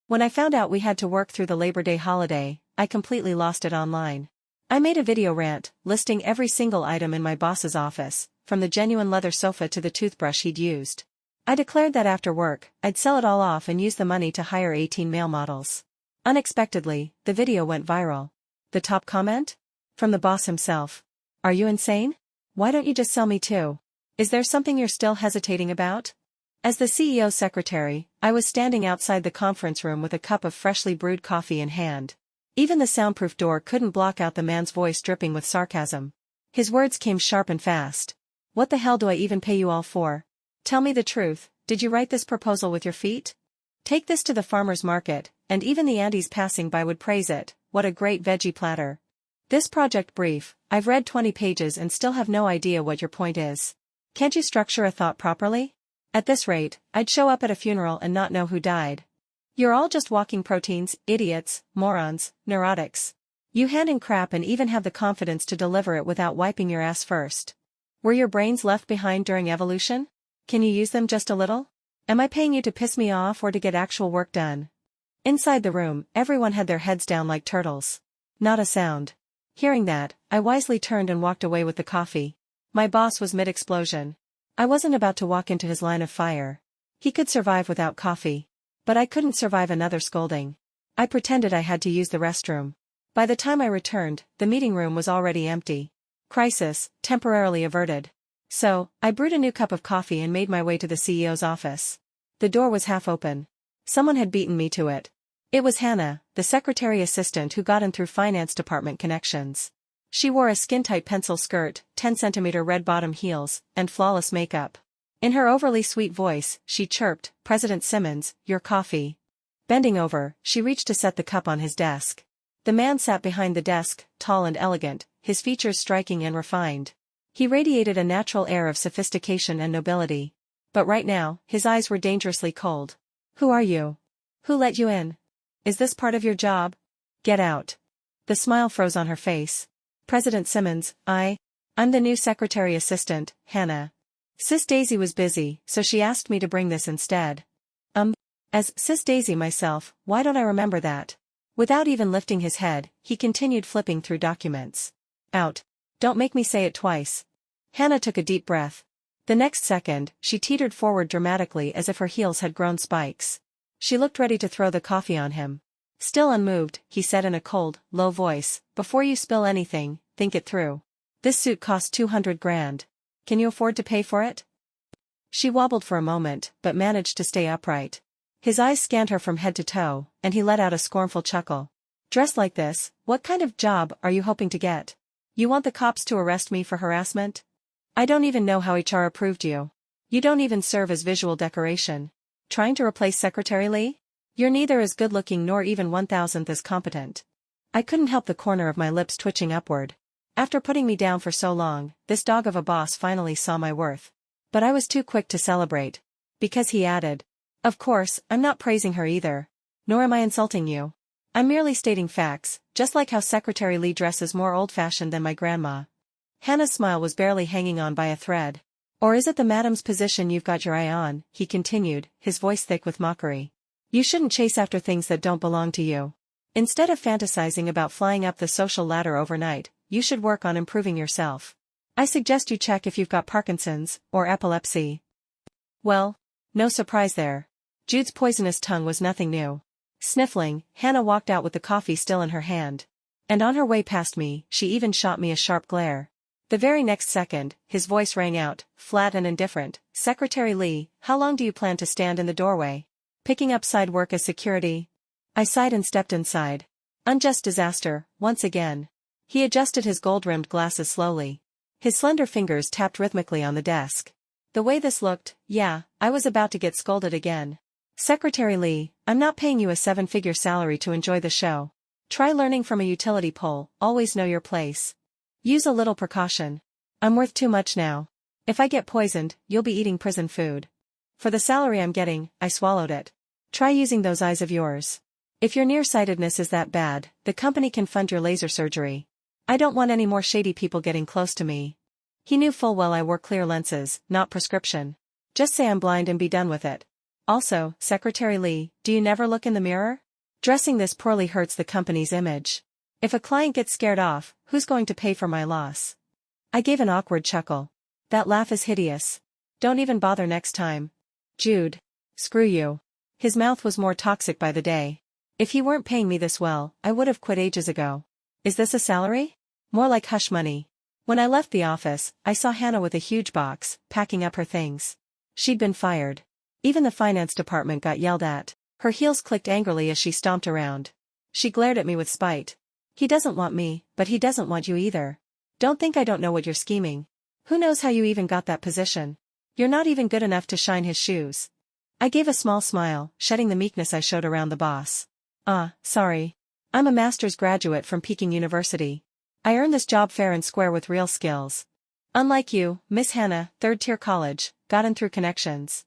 When I found out we had to work through the Labor Day holiday, I completely lost it online. I made a video rant, listing every single item in my boss's office, from the genuine leather sofa to the toothbrush he'd used. I declared that after work, I'd sell it all off and use the money to hire 18 male models. Unexpectedly, the video went viral. The top comment? From the boss himself. Are you insane? Why don't you just sell me too? Is there something you're still hesitating about? As the CEO's secretary, I was standing outside the conference room with a cup of freshly brewed coffee in hand. Even the soundproof door couldn't block out the man's voice dripping with sarcasm. His words came sharp and fast. What the hell do I even pay you all for? Tell me the truth, did you write this proposal with your feet? Take this to the farmer's market, and even the Andes passing by would praise it. What a great veggie platter. This project brief, I've read 20 pages and still have no idea what your point is. Can't you structure a thought properly? At this rate, I'd show up at a funeral and not know who died. You're all just walking proteins, idiots, morons, neurotics. You hand in crap and even have the confidence to deliver it without wiping your ass first. Were your brains left behind during evolution? Can you use them just a little? Am I paying you to piss me off or to get actual work done? Inside the room, everyone had their heads down like turtles. Not a sound. Hearing that, I wisely turned and walked away with the coffee. My boss was mid-explosion. I wasn't about to walk into his line of fire. He could survive without coffee. But I couldn't survive another scolding. I pretended I had to use the restroom. By the time I returned, the meeting room was already empty. Crisis, temporarily averted. So, I brewed a new cup of coffee and made my way to the CEO's office. The door was half open. Someone had beaten me to it. It was Hannah, the secretary assistant who got in through finance department connections. She wore a skin-tight pencil skirt, 10-centimeter red-bottom heels, and flawless makeup. In her overly sweet voice, she chirped, "President Simmons, your coffee." Bending over, she reached to set the cup on his desk. The man sat behind the desk, tall and elegant, his features striking and refined. He radiated a natural air of sophistication and nobility. But right now, his eyes were dangerously cold. "Who are you? Who let you in? Is this part of your job? Get out." The smile froze on her face. "President Simmons, I'm the new secretary assistant, Hannah. Sis Daisy was busy, so she asked me to bring this instead." As Sis Daisy myself, why don't I remember that? Without even lifting his head, he continued flipping through documents. "Out. Don't make me say it twice." Hannah took a deep breath. The next second, she teetered forward dramatically as if her heels had grown spikes. She looked ready to throw the coffee on him. Still unmoved, he said in a cold, low voice, "Before you spill anything, think it through. This suit cost 200 grand. Can you afford to pay for it?" She wobbled for a moment, but managed to stay upright. His eyes scanned her from head to toe, and he let out a scornful chuckle. "Dressed like this, what kind of job are you hoping to get? You want the cops to arrest me for harassment? I don't even know how HR approved you. You don't even serve as visual decoration. Trying to replace Secretary Lee? You're neither as good-looking nor even 1,000th as competent." I couldn't help the corner of my lips twitching upward. After putting me down for so long, this dog of a boss finally saw my worth. But I was too quick to celebrate. Because he added, "Of course, I'm not praising her either. Nor am I insulting you. I'm merely stating facts, just like how Secretary Lee dresses more old-fashioned than my grandma." Hannah's smile was barely hanging on by a thread. "Or is it the madam's position you've got your eye on?" he continued, his voice thick with mockery. "You shouldn't chase after things that don't belong to you. Instead of fantasizing about flying up the social ladder overnight, you should work on improving yourself. I suggest you check if you've got Parkinson's, or epilepsy." Well, no surprise there. Jude's poisonous tongue was nothing new. Sniffling, Hannah walked out with the coffee still in her hand. And on her way past me, she even shot me a sharp glare. The very next second, his voice rang out, flat and indifferent, "Secretary Lee, how long do you plan to stand in the doorway? Picking up side work as security?" I sighed and stepped inside. Unjust disaster, once again. He adjusted his gold-rimmed glasses slowly. His slender fingers tapped rhythmically on the desk. The way this looked, yeah, I was about to get scolded again. "Secretary Lee, I'm not paying you a 7-figure salary to enjoy the show. Try learning from a utility pole, always know your place. Use a little precaution. I'm worth too much now. If I get poisoned, you'll be eating prison food. For the salary I'm getting, I swallowed it. Try using those eyes of yours. If your nearsightedness is that bad, the company can fund your laser surgery. I don't want any more shady people getting close to me." He knew full well I wore clear lenses, not prescription. "Just say I'm blind and be done with it." Also, Secretary Lee, do you never look in the mirror? Dressing this poorly hurts the company's image. If a client gets scared off, who's going to pay for my loss? I gave an awkward chuckle. That laugh is hideous. Don't even bother next time. Jude. Screw you. His mouth was more toxic by the day. If he weren't paying me this well, I would have quit ages ago. Is this a salary? More like hush money. When I left the office, I saw Hannah with a huge box, packing up her things. She'd been fired. Even the finance department got yelled at. Her heels clicked angrily as she stomped around. She glared at me with spite. He doesn't want me, but he doesn't want you either. Don't think I don't know what you're scheming. Who knows how you even got that position? You're not even good enough to shine his shoes. I gave a small smile, shedding the meekness I showed around the boss. Sorry. I'm a master's graduate from Peking University. I earned this job fair and square with real skills. Unlike you, Miss Hannah, third-tier college, got in through connections.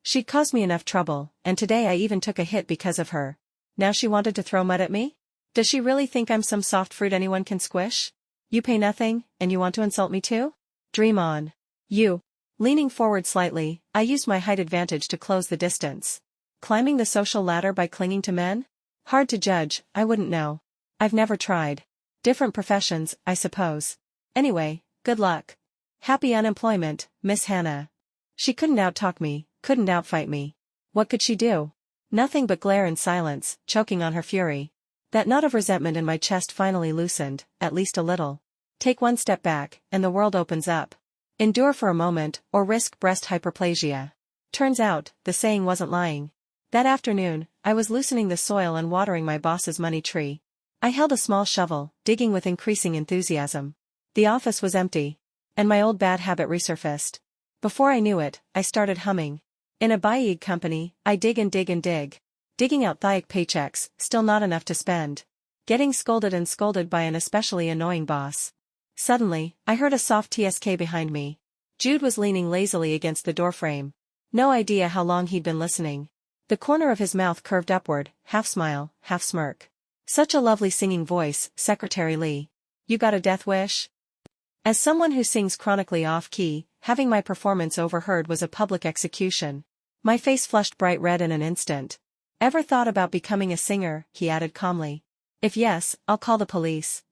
She'd caused me enough trouble, and today I even took a hit because of her. Now she wanted to throw mud at me? Does she really think I'm some soft fruit anyone can squish? You pay nothing, and you want to insult me too? Dream on. You. Leaning forward slightly, I used my height advantage to close the distance. Climbing the social ladder by clinging to men? Hard to judge, I wouldn't know. I've never tried. Different professions, I suppose. Anyway, good luck. Happy unemployment, Miss Hannah. She couldn't outtalk me, couldn't outfight me. What could she do? Nothing but glare in silence, choking on her fury. That knot of resentment in my chest finally loosened, at least a little. Take one step back, and the world opens up. Endure for a moment, or risk breast hyperplasia. Turns out, the saying wasn't lying. That afternoon, I was loosening the soil and watering my boss's money tree. I held a small shovel, digging with increasing enthusiasm. The office was empty. And my old bad habit resurfaced. Before I knew it, I started humming. In a Baig company, I dig and dig and dig. Digging out thick paychecks, still not enough to spend. Getting scolded and scolded by an especially annoying boss. Suddenly, I heard a soft TSK behind me. Jude was leaning lazily against the doorframe. No idea how long he'd been listening. The corner of his mouth curved upward, half smile, half smirk. Such a lovely singing voice, Secretary Lee. You got a death wish? As someone who sings chronically off-key, having my performance overheard was a public execution. My face flushed bright red in an instant. Ever thought about becoming a singer? He added calmly. If yes, I'll call the police.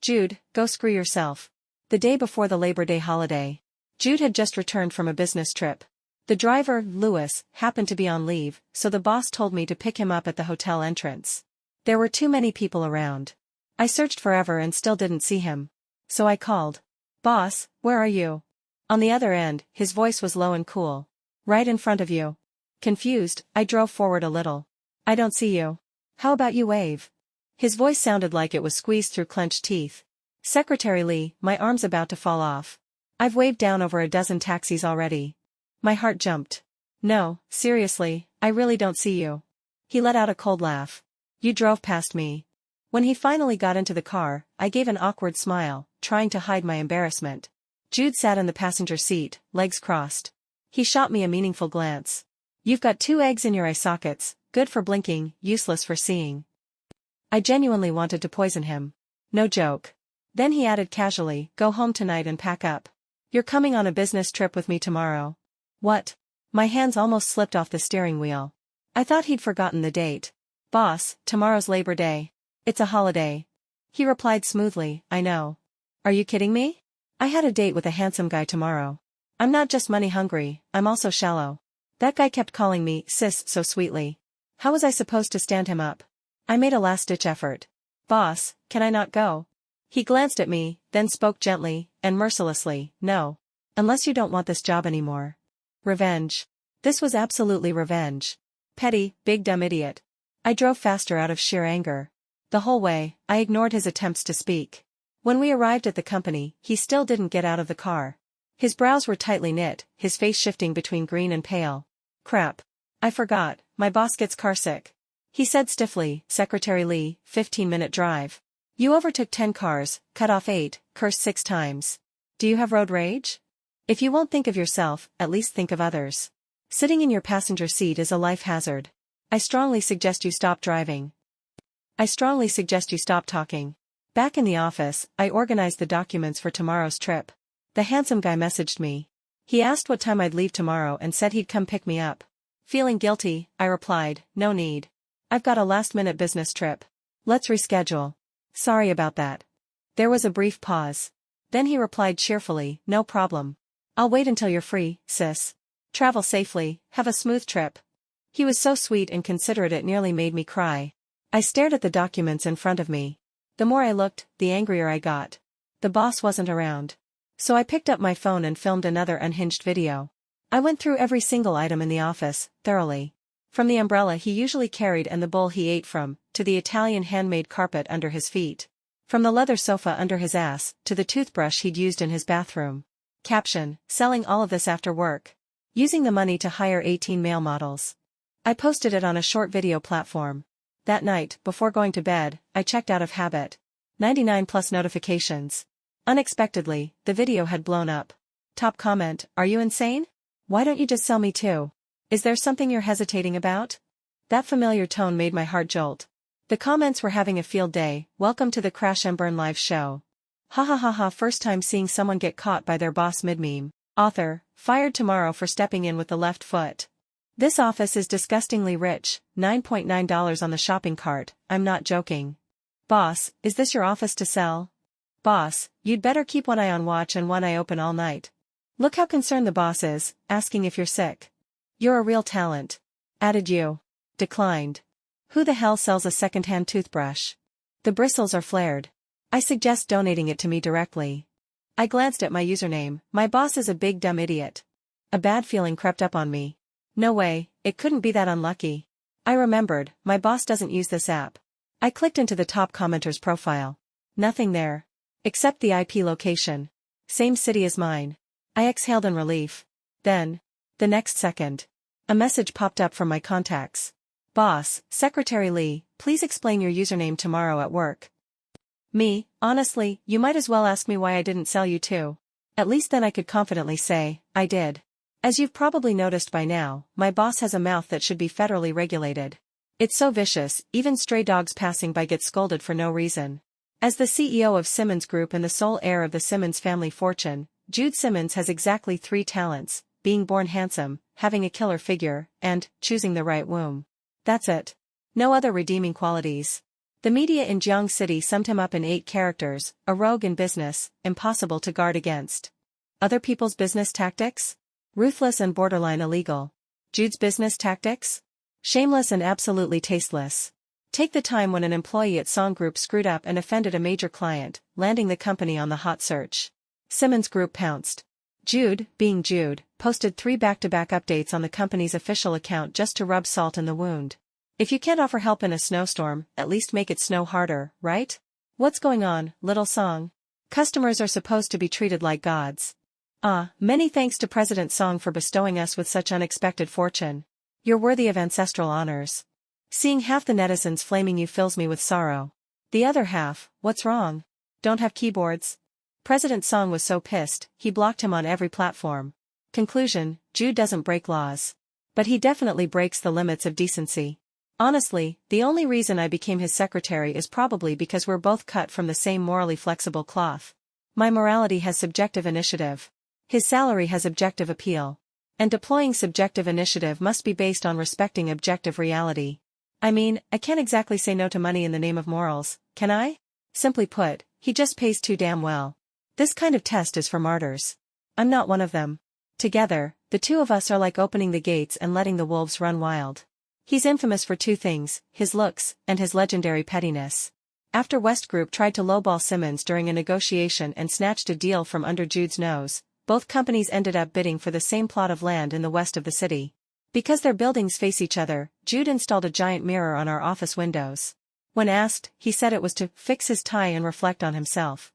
Jude, go screw yourself. The day before the Labor Day holiday. Jude had just returned from a business trip. The driver, Lewis, happened to be on leave, so the boss told me to pick him up at the hotel entrance. There were too many people around. I searched forever and still didn't see him. So I called. Boss, where are you? On the other end, his voice was low and cool. Right in front of you. Confused, I drove forward a little. I don't see you. How about you wave? His voice sounded like it was squeezed through clenched teeth. Secretary Lee, my arm's about to fall off. I've waved down over a dozen taxis already. My heart jumped. No, seriously, I really don't see you. He let out a cold laugh. You drove past me. When he finally got into the car, I gave an awkward smile, trying to hide my embarrassment. Jude sat in the passenger seat, legs crossed. He shot me a meaningful glance. You've got 2 eggs in your eye sockets, good for blinking, useless for seeing. I genuinely wanted to poison him. No joke. Then he added casually, go home tonight and pack up. You're coming on a business trip with me tomorrow. What? My hands almost slipped off the steering wheel. I thought he'd forgotten the date. Boss, tomorrow's Labor Day. It's a holiday. He replied smoothly, I know. Are you kidding me? I had a date with a handsome guy tomorrow. I'm not just money hungry, I'm also shallow. That guy kept calling me sis so sweetly. How was I supposed to stand him up? I made a last-ditch effort. Boss, can I not go? He glanced at me, then spoke gently, and mercilessly, no. Unless you don't want this job anymore. Revenge. This was absolutely revenge. Petty, big dumb idiot. I drove faster out of sheer anger. The whole way, I ignored his attempts to speak. When we arrived at the company, he still didn't get out of the car. His brows were tightly knit, his face shifting between green and pale. Crap. I forgot, my boss gets carsick. He said stiffly, Secretary Lee, 15-minute drive. You overtook 10 cars, cut off 8, cursed 6 times. Do you have road rage? If you won't think of yourself, at least think of others. Sitting in your passenger seat is a life hazard. I strongly suggest you stop driving. I strongly suggest you stop talking. Back in the office, I organized the documents for tomorrow's trip. The handsome guy messaged me. He asked what time I'd leave tomorrow and said he'd come pick me up. Feeling guilty, I replied, no need. I've got a last-minute business trip. Let's reschedule. Sorry about that. There was a brief pause. Then he replied cheerfully, no problem. I'll wait until you're free, sis. Travel safely, have a smooth trip. He was so sweet and considerate it nearly made me cry. I stared at the documents in front of me. The more I looked, the angrier I got. The boss wasn't around. So I picked up my phone and filmed another unhinged video. I went through every single item in the office, thoroughly. From the umbrella he usually carried and the bowl he ate from, to the Italian handmade carpet under his feet. From the leather sofa under his ass, to the toothbrush he'd used in his bathroom. Caption, selling all of this after work. Using the money to hire 18 male models. I posted it on a short video platform. That night, before going to bed, I checked out of habit. 99 plus notifications. Unexpectedly, the video had blown up. Top comment, are you insane? Why don't you just sell me too? Is there something you're hesitating about? That familiar tone made my heart jolt. The comments were having a field day, welcome to the Crash and Burn live show. Ha ha ha ha, first time seeing someone get caught by their boss mid-meme. Author, fired tomorrow for stepping in with the left foot. This office is disgustingly rich, $9.9 on the shopping cart, I'm not joking. Boss, is this your office to sell? Boss, you'd better keep one eye on watch and one eye open all night. Look how concerned the boss is, asking if you're sick. You're a real talent. Added you. Declined. Who the hell sells a second-hand toothbrush? The bristles are flared. I suggest donating it to me directly. I glanced at my username, my boss is a big dumb idiot. A bad feeling crept up on me. No way, it couldn't be that unlucky. I remembered, my boss doesn't use this app. I clicked into the top commenter's profile. Nothing there. Except the IP location. Same city as mine. I exhaled in relief. Then, the next second, a message popped up from my contacts. Boss, Secretary Lee, please explain your username tomorrow at work. Me, honestly, you might as well ask me why I didn't sell you too. At least then I could confidently say, I did. As you've probably noticed by now, my boss has a mouth that should be federally regulated. It's so vicious, even stray dogs passing by get scolded for no reason. As the CEO of Simmons Group and the sole heir of the Simmons family fortune, Jude Simmons has exactly 3 talents, being born handsome, having a killer figure, and choosing the right womb. That's it. No other redeeming qualities. The media in Jiang City summed him up in 8 characters, a rogue in business, impossible to guard against. Other people's business tactics? Ruthless and borderline illegal. Jude's business tactics? Shameless and absolutely tasteless. Take the time when an employee at Song Group screwed up and offended a major client, landing the company on the hot search. Simmons Group pounced. Jude, being Jude, posted 3 back-to-back updates on the company's official account just to rub salt in the wound. If you can't offer help in a snowstorm, at least make it snow harder, right? What's going on, little Song? Customers are supposed to be treated like gods. Many thanks to President Song for bestowing us with such unexpected fortune. You're worthy of ancestral honors. Seeing half the netizens flaming you fills me with sorrow. The other half, what's wrong? Don't have keyboards? President Song was so pissed, he blocked him on every platform. Conclusion, Jude doesn't break laws. But he definitely breaks the limits of decency. Honestly, the only reason I became his secretary is probably because we're both cut from the same morally flexible cloth. My morality has subjective initiative. His salary has objective appeal. And deploying subjective initiative must be based on respecting objective reality. I mean, I can't exactly say no to money in the name of morals, can I? Simply put, he just pays too damn well. This kind of test is for martyrs. I'm not one of them. Together, the two of us are like opening the gates and letting the wolves run wild. He's infamous for 2 things, his looks, and his legendary pettiness. After West Group tried to lowball Simmons during a negotiation and snatched a deal from under Jude's nose, both companies ended up bidding for the same plot of land in the west of the city. Because their buildings face each other, Jude installed a giant mirror on our office windows. When asked, he said it was to fix his tie and reflect on himself.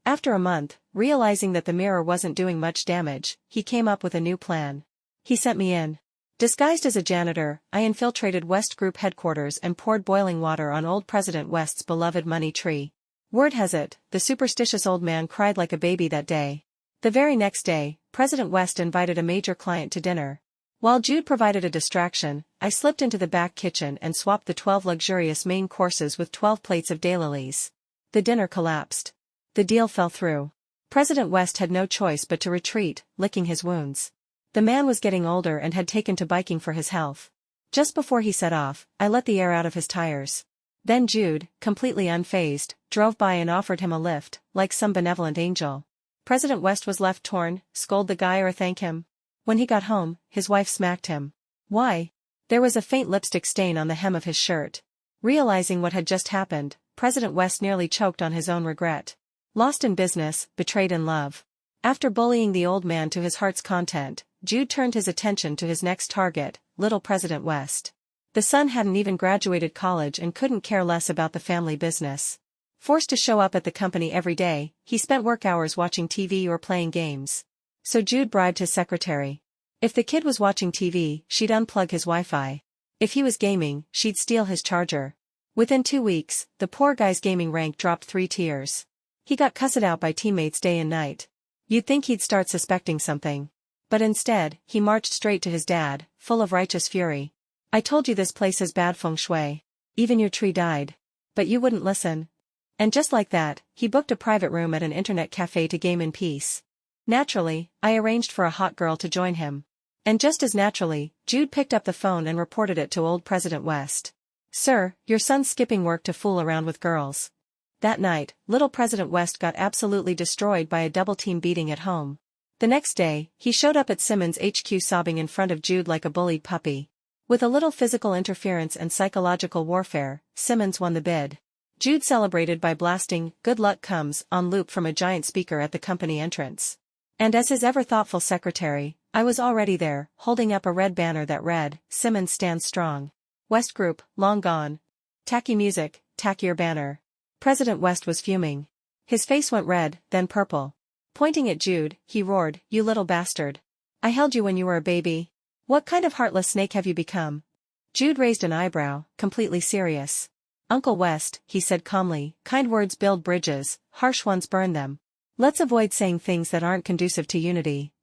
After a month, realizing that the mirror wasn't doing much damage, he came up with a new plan. He sent me in. Disguised as a janitor, I infiltrated West Group headquarters and poured boiling water on old President West's beloved money tree. Word has it, the superstitious old man cried like a baby that day. The very next day, President West invited a major client to dinner. While Jude provided a distraction, I slipped into the back kitchen and swapped the 12 luxurious main courses with 12 plates of daylilies. The dinner collapsed. The deal fell through. President West had no choice but to retreat, licking his wounds. The man was getting older and had taken to biking for his health. Just before he set off, I let the air out of his tires. Then Jude, completely unfazed, drove by and offered him a lift, like some benevolent angel. President West was left torn, scold the guy or thank him. When he got home, his wife smacked him. Why? There was a faint lipstick stain on the hem of his shirt. Realizing what had just happened, President West nearly choked on his own regret. Lost in business, betrayed in love. After bullying the old man to his heart's content, Jude turned his attention to his next target, little President West. The son hadn't even graduated college and couldn't care less about the family business. Forced to show up at the company every day, he spent work hours watching TV or playing games. So Jude bribed his secretary. If the kid was watching TV, she'd unplug his Wi-Fi. If he was gaming, she'd steal his charger. Within 2 weeks, the poor guy's gaming rank dropped 3 tiers. He got cussed out by teammates day and night. You'd think he'd start suspecting something. But instead, he marched straight to his dad, full of righteous fury. I told you this place has bad feng shui. Even your tree died. But you wouldn't listen. And just like that, he booked a private room at an internet cafe to game in peace. Naturally, I arranged for a hot girl to join him. And just as naturally, Jude picked up the phone and reported it to old President West. Sir, your son's skipping work to fool around with girls. That night, little President West got absolutely destroyed by a double-team beating at home. The next day, he showed up at Simmons HQ sobbing in front of Jude like a bullied puppy. With a little physical interference and psychological warfare, Simmons won the bid. Jude celebrated by blasting "Good Luck Comes" on loop from a giant speaker at the company entrance. And as his ever-thoughtful secretary, I was already there, holding up a red banner that read, "Simmons stands strong. West Group, long gone. Tacky music, tackier banner." President West was fuming. His face went red, then purple. Pointing at Jude, he roared, "You little bastard. I held you when you were a baby. What kind of heartless snake have you become?" Jude raised an eyebrow, completely serious. "Uncle West," he said calmly, "kind words build bridges, harsh ones burn them. Let's avoid saying things that aren't conducive to unity."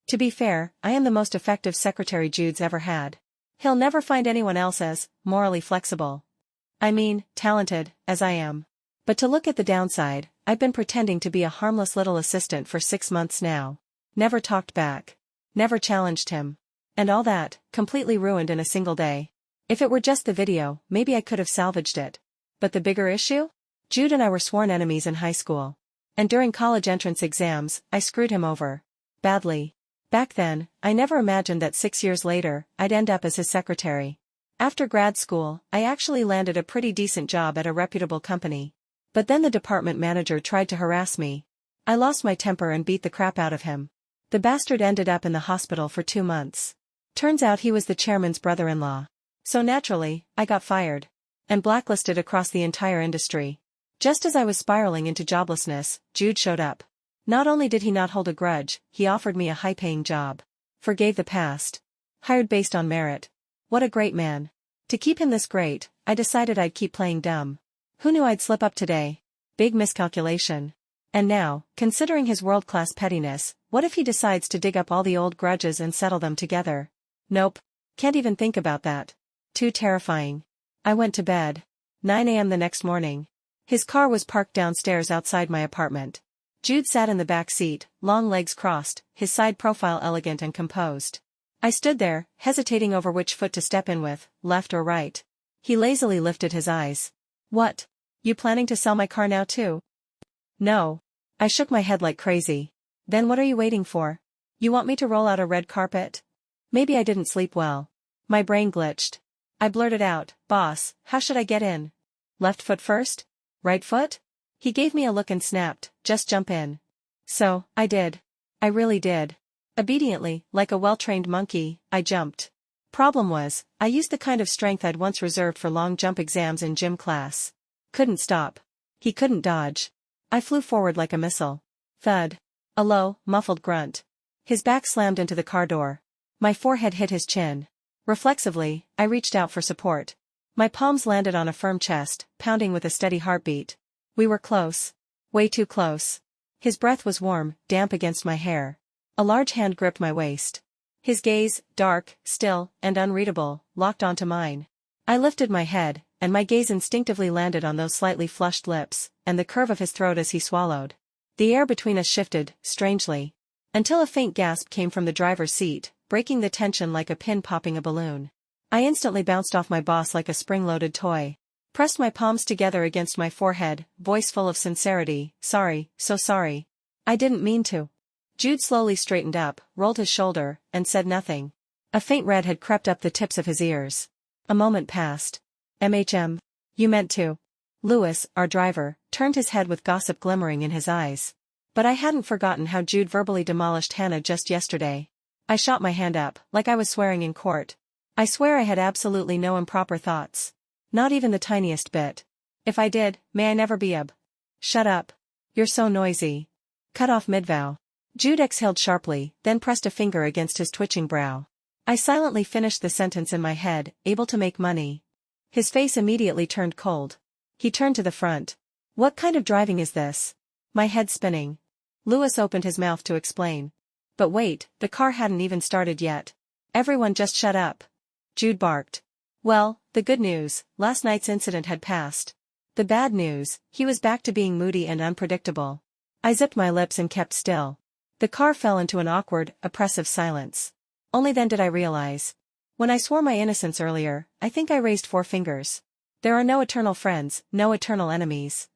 To be fair, I am the most effective secretary Jude's ever had. He'll never find anyone else as morally flexible. I mean, talented, as I am. But to look at the downside, I've been pretending to be a harmless little assistant for 6 months now. Never talked back. Never challenged him. And all that, completely ruined in a single day. If it were just the video, maybe I could have salvaged it. But the bigger issue? Jude and I were sworn enemies in high school. And during college entrance exams, I screwed him over. Badly. Back then, I never imagined that 6 years later, I'd end up as his secretary. After grad school, I actually landed a pretty decent job at a reputable company. But then the department manager tried to harass me. I lost my temper and beat the crap out of him. The bastard ended up in the hospital for 2 months. Turns out he was the chairman's brother-in-law. So naturally, I got fired. And blacklisted across the entire industry. Just as I was spiraling into joblessness, Jude showed up. Not only did he not hold a grudge, he offered me a high-paying job. Forgave the past. Hired based on merit. What a great man. To keep him this great, I decided I'd keep playing dumb. Who knew I'd slip up today? Big miscalculation. And now, considering his world-class pettiness, what if he decides to dig up all the old grudges and settle them together? Nope. Can't even think about that. Too terrifying. I went to bed. 9 a.m. the next morning. His car was parked downstairs outside my apartment. Jude sat in the back seat, long legs crossed, his side profile elegant and composed. I stood there, hesitating over which foot to step in with, left or right. He lazily lifted his eyes. "What? You planning to sell my car now too?" "No." I shook my head like crazy. "Then what are you waiting for? You want me to roll out a red carpet?" Maybe I didn't sleep well. My brain glitched. I blurted out, "Boss, how should I get in? Left foot first? Right foot?" He gave me a look and snapped, "Just jump in." So, I did. I really did. Obediently, like a well-trained monkey, I jumped. Problem was, I used the kind of strength I'd once reserved for long jump exams in gym class. Couldn't stop. He couldn't dodge. I flew forward like a missile. Thud. A low, muffled grunt. His back slammed into the car door. My forehead hit his chin. Reflexively, I reached out for support. My palms landed on a firm chest, pounding with a steady heartbeat. We were close. Way too close. His breath was warm, damp against my hair. A large hand gripped my waist. His gaze, dark, still, and unreadable, locked onto mine. I lifted my head, and my gaze instinctively landed on those slightly flushed lips, and the curve of his throat as he swallowed. The air between us shifted, strangely. Until a faint gasp came from the driver's seat, breaking the tension like a pin popping a balloon. I instantly bounced off my boss like a spring-loaded toy. Pressed my palms together against my forehead, voice full of sincerity, sorry, so sorry. I didn't mean to. Jude slowly straightened up, rolled his shoulder, and said nothing. A faint red had crept up the tips of his ears. A moment passed. MHM. You meant to. Lewis, our driver, turned his head with gossip glimmering in his eyes. But I hadn't forgotten how Jude verbally demolished Hannah just yesterday. I shot my hand up, like I was swearing in court. I swear I had absolutely no improper thoughts. Not even the tiniest bit. If I did, may I never be Shut up. You're so noisy. Cut off mid-vow. Jude exhaled sharply, then pressed a finger against his twitching brow. I silently finished the sentence in my head, able to make money. His face immediately turned cold. He turned to the front. What kind of driving is this? My head spinning. Lewis opened his mouth to explain. But wait, the car hadn't even started yet. Everyone just shut up. Jude barked. Well, the good news, last night's incident had passed. The bad news, he was back to being moody and unpredictable. I zipped my lips and kept still. The car fell into an awkward, oppressive silence. Only then did I realize. When I swore my innocence earlier, I think I raised 4 fingers. There are no eternal friends, no eternal enemies.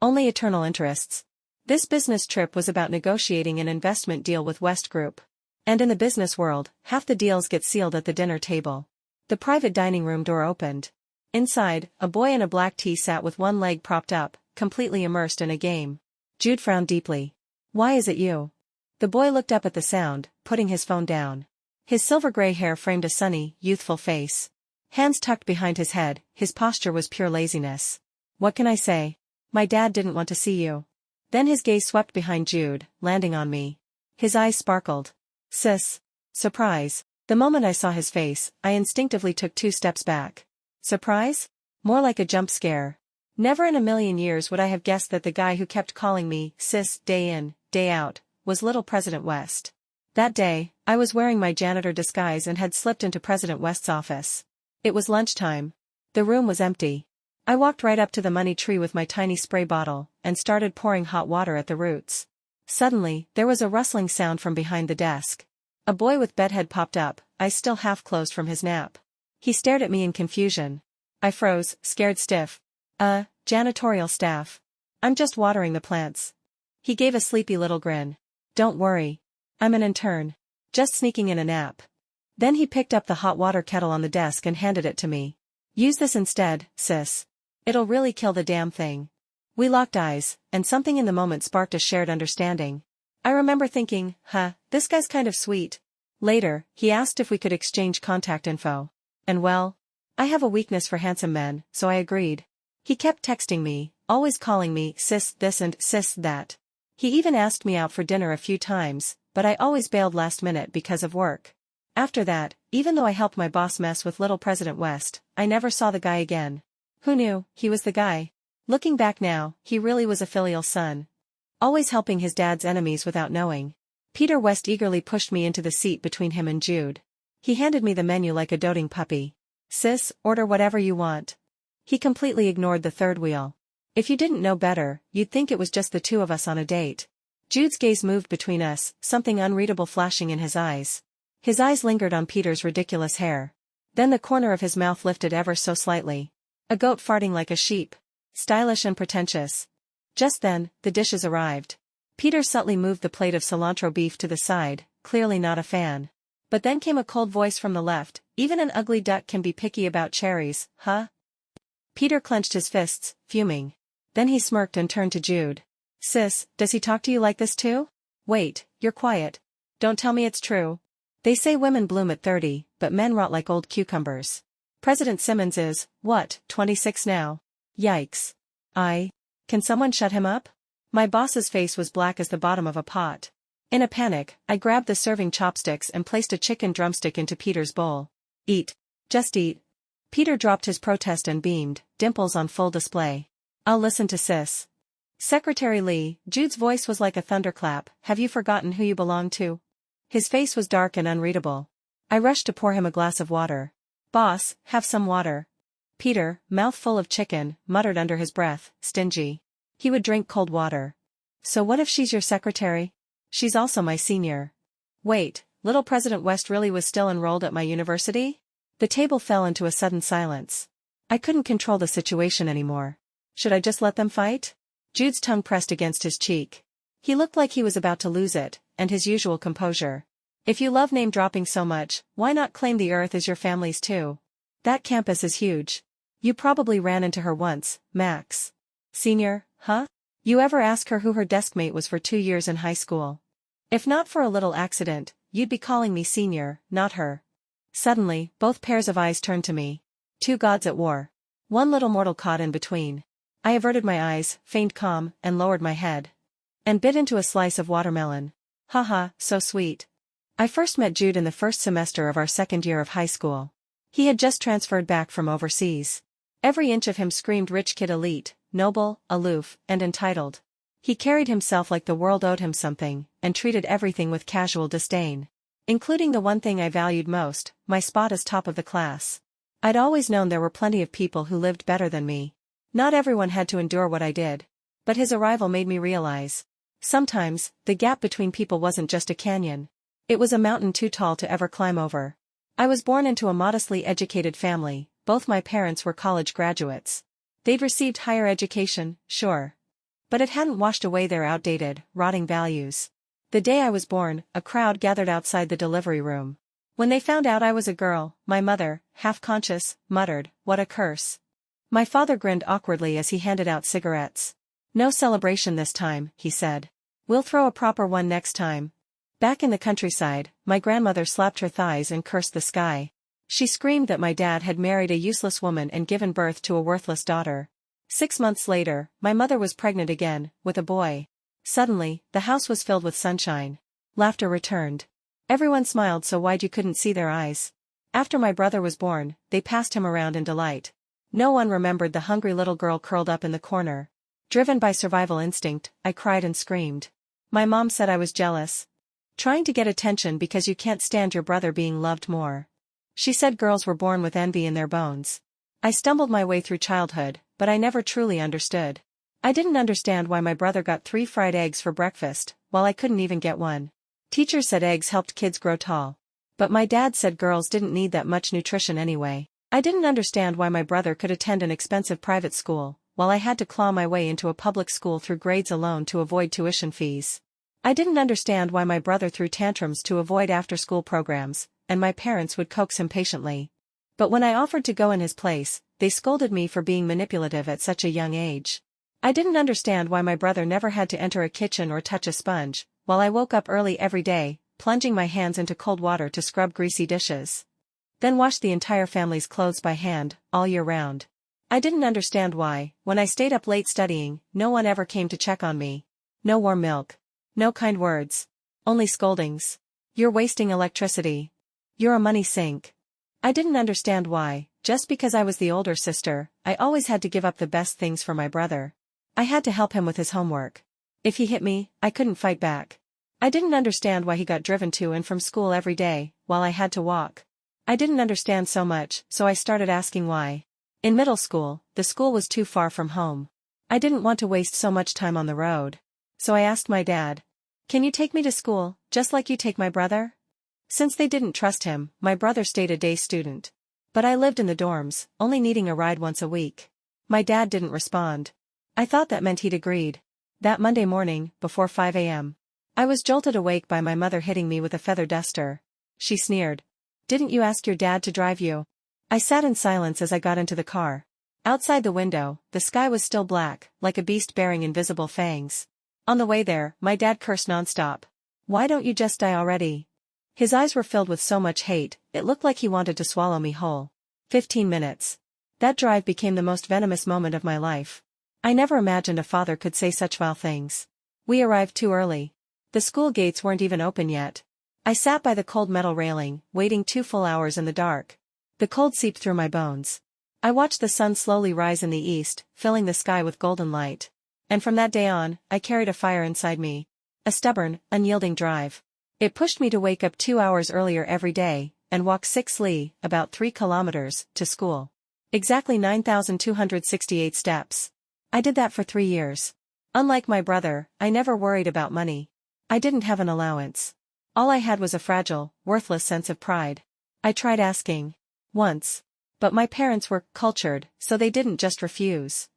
Only eternal interests. This business trip was about negotiating an investment deal with West Group. And in the business world, half the deals get sealed at the dinner table. The private dining room door opened. Inside, a boy in a black tee sat with one leg propped up, completely immersed in a game. Jude frowned deeply. Why is it you? The boy looked up at the sound, putting his phone down. His silver-gray hair framed a sunny, youthful face. Hands tucked behind his head, his posture was pure laziness. What can I say? My dad didn't want to see you. Then his gaze swept behind Jude, landing on me. His eyes sparkled. Sis. Surprise. The moment I saw his face, I instinctively took 2 steps back. Surprise? More like a jump scare. Never in a million years would I have guessed that the guy who kept calling me sis day in, day out, was little President West. That day, I was wearing my janitor disguise and had slipped into President West's office. It was lunchtime. The room was empty. I walked right up to the money tree with my tiny spray bottle, and started pouring hot water at the roots. Suddenly, there was a rustling sound from behind the desk. A boy with bedhead popped up, eyes still half closed from his nap. He stared at me in confusion. I froze, scared stiff. Janitorial staff. I'm just watering the plants. He gave a sleepy little grin. Don't worry. I'm an intern. Just sneaking in a nap. Then he picked up the hot water kettle on the desk and handed it to me. Use this instead, sis. It'll really kill the damn thing. We locked eyes, and something in the moment sparked a shared understanding. I remember thinking, this guy's kind of sweet. Later, he asked if we could exchange contact info. And well, I have a weakness for handsome men, so I agreed. He kept texting me, always calling me sis this and sis that. He even asked me out for dinner a few times, but I always bailed last minute because of work. After that, even though I helped my boss mess with little President West, I never saw the guy again. Who knew, he was the guy. Looking back now, he really was a filial son. Always helping his dad's enemies without knowing. Peter West eagerly pushed me into the seat between him and Jude. He handed me the menu like a doting puppy. Sis, order whatever you want. He completely ignored the third wheel. If you didn't know better, you'd think it was just the 2 of us on a date. Jude's gaze moved between us, something unreadable flashing in his eyes. His eyes lingered on Peter's ridiculous hair. Then the corner of his mouth lifted ever so slightly. A goat farting like a sheep. Stylish and pretentious. Just then, the dishes arrived. Peter subtly moved the plate of cilantro beef to the side, clearly not a fan. But then came a cold voice from the left, even an ugly duck can be picky about cherries, huh? Peter clenched his fists, fuming. Then he smirked and turned to Jude. Sis, does he talk to you like this too? Wait, you're quiet. Don't tell me it's true. They say women bloom at 30, but men rot like old cucumbers. President Simmons is, what, 26 now? Yikes. Can someone shut him up? My boss's face was black as the bottom of a pot. In a panic, I grabbed the serving chopsticks and placed a chicken drumstick into Peter's bowl. Eat. Just eat. Peter dropped his protest and beamed, dimples on full display. I'll listen to sis. Secretary Lee, Jude's voice was like a thunderclap, have you forgotten who you belong to? His face was dark and unreadable. I rushed to pour him a glass of water. Boss, have some water. Peter, mouth full of chicken, muttered under his breath, stingy. He would drink cold water. So what if she's your secretary? She's also my senior. Wait, little President West really was still enrolled at my university? The table fell into a sudden silence. I couldn't control the situation anymore. Should I just let them fight? Jude's tongue pressed against his cheek. He looked like he was about to lose it, and his usual composure. If you love name-dropping so much, why not claim the earth as your family's too? That campus is huge. You probably ran into her once, Max. Senior, huh? You ever ask her who her deskmate was for 2 years in high school? If not for a little accident, you'd be calling me senior, not her. Suddenly, both pairs of eyes turned to me. Two gods at war. One little mortal caught in between. I averted my eyes, feigned calm, and lowered my head. And bit into a slice of watermelon. Haha, so sweet. I first met Jude in the first semester of our second year of high school. He had just transferred back from overseas. Every inch of him screamed rich kid elite, noble, aloof, and entitled. He carried himself like the world owed him something, and treated everything with casual disdain. Including the one thing I valued most, my spot as top of the class. I'd always known there were plenty of people who lived better than me. Not everyone had to endure what I did. But his arrival made me realize. Sometimes, the gap between people wasn't just a canyon. It was a mountain too tall to ever climb over. I was born into a modestly educated family. Both my parents were college graduates. They'd received higher education, sure. But it hadn't washed away their outdated, rotting values. The day I was born, a crowd gathered outside the delivery room. When they found out I was a girl, my mother, half-conscious, muttered, "What a curse." My father grinned awkwardly as he handed out cigarettes. "No celebration this time," he said. "We'll throw a proper one next time." Back in the countryside, my grandmother slapped her thighs and cursed the sky. She screamed that my dad had married a useless woman and given birth to a worthless daughter. 6 months later, my mother was pregnant again, with a boy. Suddenly, the house was filled with sunshine. Laughter returned. Everyone smiled so wide you couldn't see their eyes. After my brother was born, they passed him around in delight. No one remembered the hungry little girl curled up in the corner. Driven by survival instinct, I cried and screamed. My mom said I was jealous. Trying to get attention because you can't stand your brother being loved more. She said girls were born with envy in their bones. I stumbled my way through childhood, but I never truly understood. I didn't understand why my brother got 3 fried eggs for breakfast, while I couldn't even get one. Teachers said eggs helped kids grow tall. But my dad said girls didn't need that much nutrition anyway. I didn't understand why my brother could attend an expensive private school, while I had to claw my way into a public school through grades alone to avoid tuition fees. I didn't understand why my brother threw tantrums to avoid after-school programs, and my parents would coax him patiently. But when I offered to go in his place, they scolded me for being manipulative at such a young age. I didn't understand why my brother never had to enter a kitchen or touch a sponge, while I woke up early every day, plunging my hands into cold water to scrub greasy dishes. Then washed the entire family's clothes by hand, all year round. I didn't understand why, when I stayed up late studying, no one ever came to check on me. No warm milk. No kind words. Only scoldings. "You're wasting electricity. You're a money sink." I didn't understand why, just because I was the older sister, I always had to give up the best things for my brother. I had to help him with his homework. If he hit me, I couldn't fight back. I didn't understand why he got driven to and from school every day, while I had to walk. I didn't understand so much, so I started asking why. In middle school, the school was too far from home. I didn't want to waste so much time on the road. So I asked my dad, "Can you take me to school, just like you take my brother?" Since they didn't trust him, my brother stayed a day student. But I lived in the dorms, only needing a ride once a week. My dad didn't respond. I thought that meant he'd agreed. That Monday morning, before 5 a.m., I was jolted awake by my mother hitting me with a feather duster. She sneered. "Didn't you ask your dad to drive you?" I sat in silence as I got into the car. Outside the window, the sky was still black, like a beast bearing invisible fangs. On the way there, my dad cursed nonstop. "Why don't you just die already?" His eyes were filled with so much hate, it looked like he wanted to swallow me whole. 15 minutes. That drive became the most venomous moment of my life. I never imagined a father could say such vile things. We arrived too early. The school gates weren't even open yet. I sat by the cold metal railing, waiting 2 full hours in the dark. The cold seeped through my bones. I watched the sun slowly rise in the east, filling the sky with golden light. And from that day on, I carried a fire inside me. A stubborn, unyielding drive. It pushed me to wake up 2 hours earlier every day, and walk 6 li, about 3 kilometers, to school. Exactly 9,268 steps. I did that for 3 years. Unlike my brother, I never worried about money. I didn't have an allowance. All I had was a fragile, worthless sense of pride. I tried asking. Once. But my parents were cultured, so they didn't just refuse.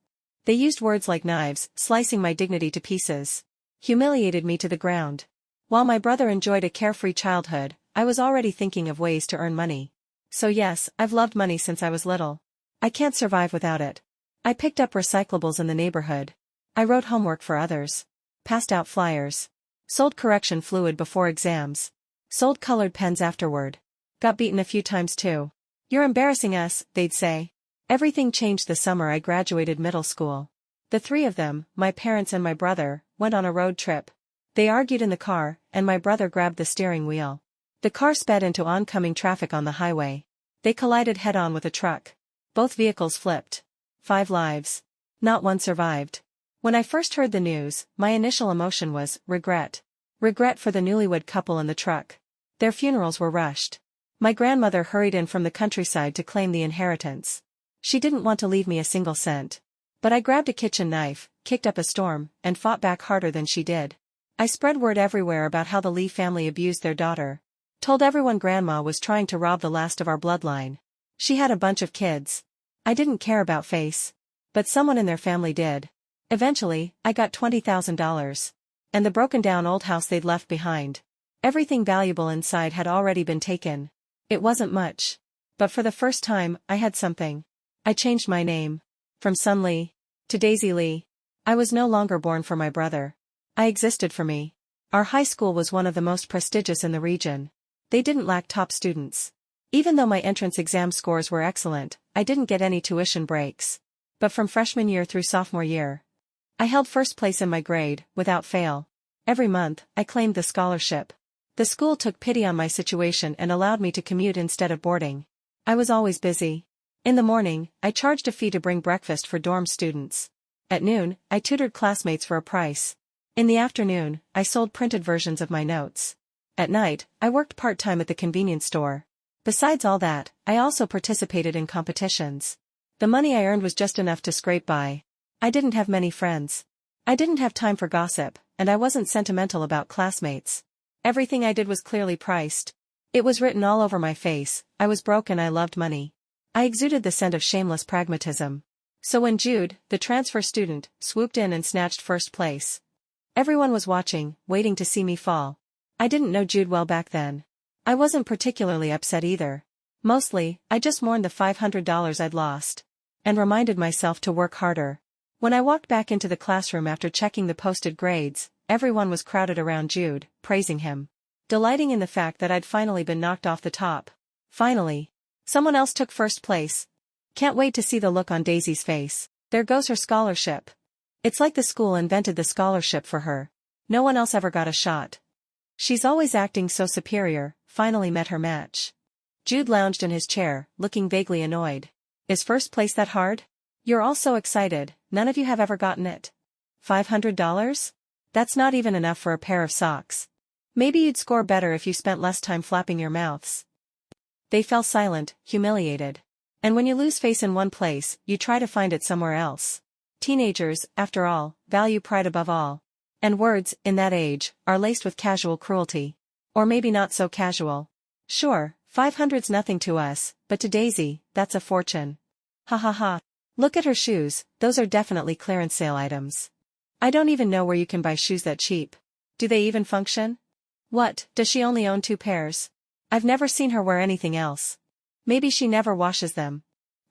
They used words like knives, slicing my dignity to pieces. Humiliated me to the ground. While my brother enjoyed a carefree childhood, I was already thinking of ways to earn money. So yes, I've loved money since I was little. I can't survive without it. I picked up recyclables in the neighborhood. I wrote homework for others. Passed out flyers. Sold correction fluid before exams. Sold colored pens afterward. Got beaten a few times too. "You're embarrassing us," they'd say. Everything changed the summer I graduated middle school. The three of them, my parents and my brother, went on a road trip. They argued in the car, and my brother grabbed the steering wheel. The car sped into oncoming traffic on the highway. They collided head-on with a truck. Both vehicles flipped. 5 lives. Not one survived. When I first heard the news, my initial emotion was regret. Regret for the newlywed couple in the truck. Their funerals were rushed. My grandmother hurried in from the countryside to claim the inheritance. She didn't want to leave me a single cent. But I grabbed a kitchen knife, kicked up a storm, and fought back harder than she did. I spread word everywhere about how the Lee family abused their daughter. Told everyone Grandma was trying to rob the last of our bloodline. She had a bunch of kids. I didn't care about face. But someone in their family did. Eventually, I got $20,000. And the broken-down old house they'd left behind. Everything valuable inside had already been taken. It wasn't much. But for the first time, I had something. I changed my name. From Sun Lee to Daisy Lee. I was no longer born for my brother. I existed for me. Our high school was one of the most prestigious in the region. They didn't lack top students. Even though my entrance exam scores were excellent, I didn't get any tuition breaks. But from freshman year through sophomore year, I held first place in my grade, without fail. Every month, I claimed the scholarship. The school took pity on my situation and allowed me to commute instead of boarding. I was always busy. In the morning, I charged a fee to bring breakfast for dorm students. At noon, I tutored classmates for a price. In the afternoon, I sold printed versions of my notes. At night, I worked part-time at the convenience store. Besides all that, I also participated in competitions. The money I earned was just enough to scrape by. I didn't have many friends. I didn't have time for gossip, and I wasn't sentimental about classmates. Everything I did was clearly priced. It was written all over my face. I was broke and I loved money. I exuded the scent of shameless pragmatism. So when Jude, the transfer student, swooped in and snatched first place, everyone was watching, waiting to see me fall. I didn't know Jude well back then. I wasn't particularly upset either. Mostly, I just mourned the $500 I'd lost. And reminded myself to work harder. When I walked back into the classroom after checking the posted grades, everyone was crowded around Jude, praising him. Delighting in the fact that I'd finally been knocked off the top. Finally. Someone else took first place. Can't wait to see the look on Daisy's face. There goes her scholarship. It's like the school invented the scholarship for her. No one else ever got a shot. She's always acting so superior, finally met her match. Jude lounged in his chair, looking vaguely annoyed. Is first place that hard? You're all so excited, none of you have ever gotten it. $500? That's not even enough for a pair of socks. Maybe you'd score better if you spent less time flapping your mouths. They fell silent, humiliated. And when you lose face in one place, you try to find it somewhere else. Teenagers, after all, value pride above all. And words, in that age, are laced with casual cruelty. Or maybe not so casual. Sure, 500's nothing to us, but to Daisy, that's a fortune. Ha ha ha. Look at her shoes, those are definitely clearance sale items. I don't even know where you can buy shoes that cheap. Do they even function? What, does she only own 2 pairs? I've never seen her wear anything else. Maybe she never washes them.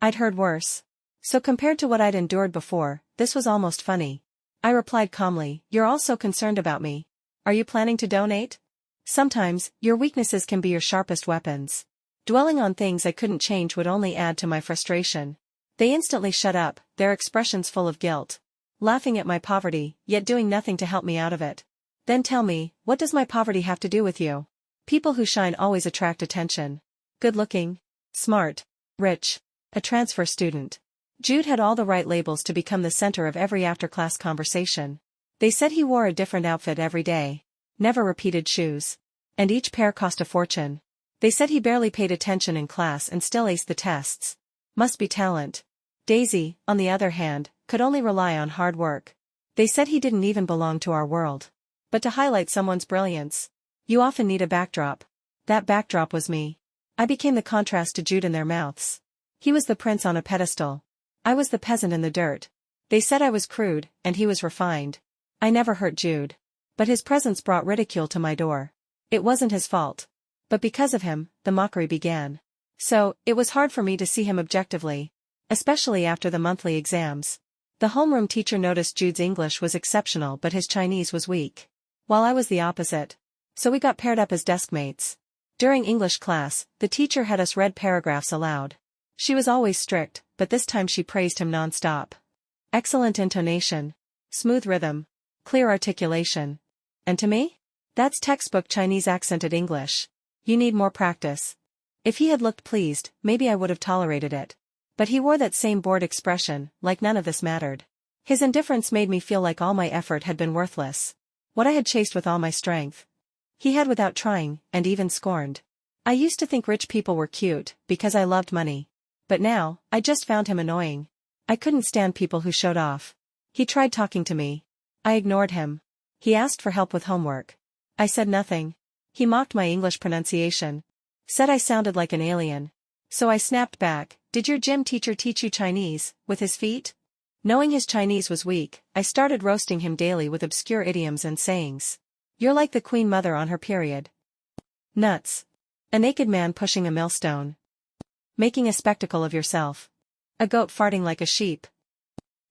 I'd heard worse. So compared to what I'd endured before, this was almost funny. I replied calmly, "You're all so concerned about me. Are you planning to donate?" Sometimes, your weaknesses can be your sharpest weapons. Dwelling on things I couldn't change would only add to my frustration. They instantly shut up, their expressions full of guilt. Laughing at my poverty, yet doing nothing to help me out of it. Then tell me, what does my poverty have to do with you? People who shine always attract attention. Good-looking, smart, rich, a transfer student. Jude had all the right labels to become the center of every after-class conversation. They said he wore a different outfit every day. Never repeated shoes. And each pair cost a fortune. They said he barely paid attention in class and still aced the tests. Must be talent. Daisy, on the other hand, could only rely on hard work. They said he didn't even belong to our world. But to highlight someone's brilliance, you often need a backdrop. That backdrop was me. I became the contrast to Jude in their mouths. He was the prince on a pedestal. I was the peasant in the dirt. They said I was crude, and he was refined. I never hurt Jude. But his presence brought ridicule to my door. It wasn't his fault. But because of him, the mockery began. So, it was hard for me to see him objectively. Especially after the monthly exams. The homeroom teacher noticed Jude's English was exceptional but his Chinese was weak. While I was the opposite. So we got paired up as deskmates. During English class, the teacher had us read paragraphs aloud. She was always strict, but this time she praised him non-stop. Excellent intonation. Smooth rhythm. Clear articulation. And to me? That's textbook Chinese accented English. You need more practice. If he had looked pleased, maybe I would have tolerated it. But he wore that same bored expression, like none of this mattered. His indifference made me feel like all my effort had been worthless. What I had chased with all my strength. He had without trying, and even scorned. I used to think rich people were cute, because I loved money. But now, I just found him annoying. I couldn't stand people who showed off. He tried talking to me. I ignored him. He asked for help with homework. I said nothing. He mocked my English pronunciation. Said I sounded like an alien. So I snapped back, "Did your gym teacher teach you Chinese, with his feet?" Knowing his Chinese was weak, I started roasting him daily with obscure idioms and sayings. You're like the Queen Mother on her period. Nuts. A naked man pushing a millstone. Making a spectacle of yourself. A goat farting like a sheep.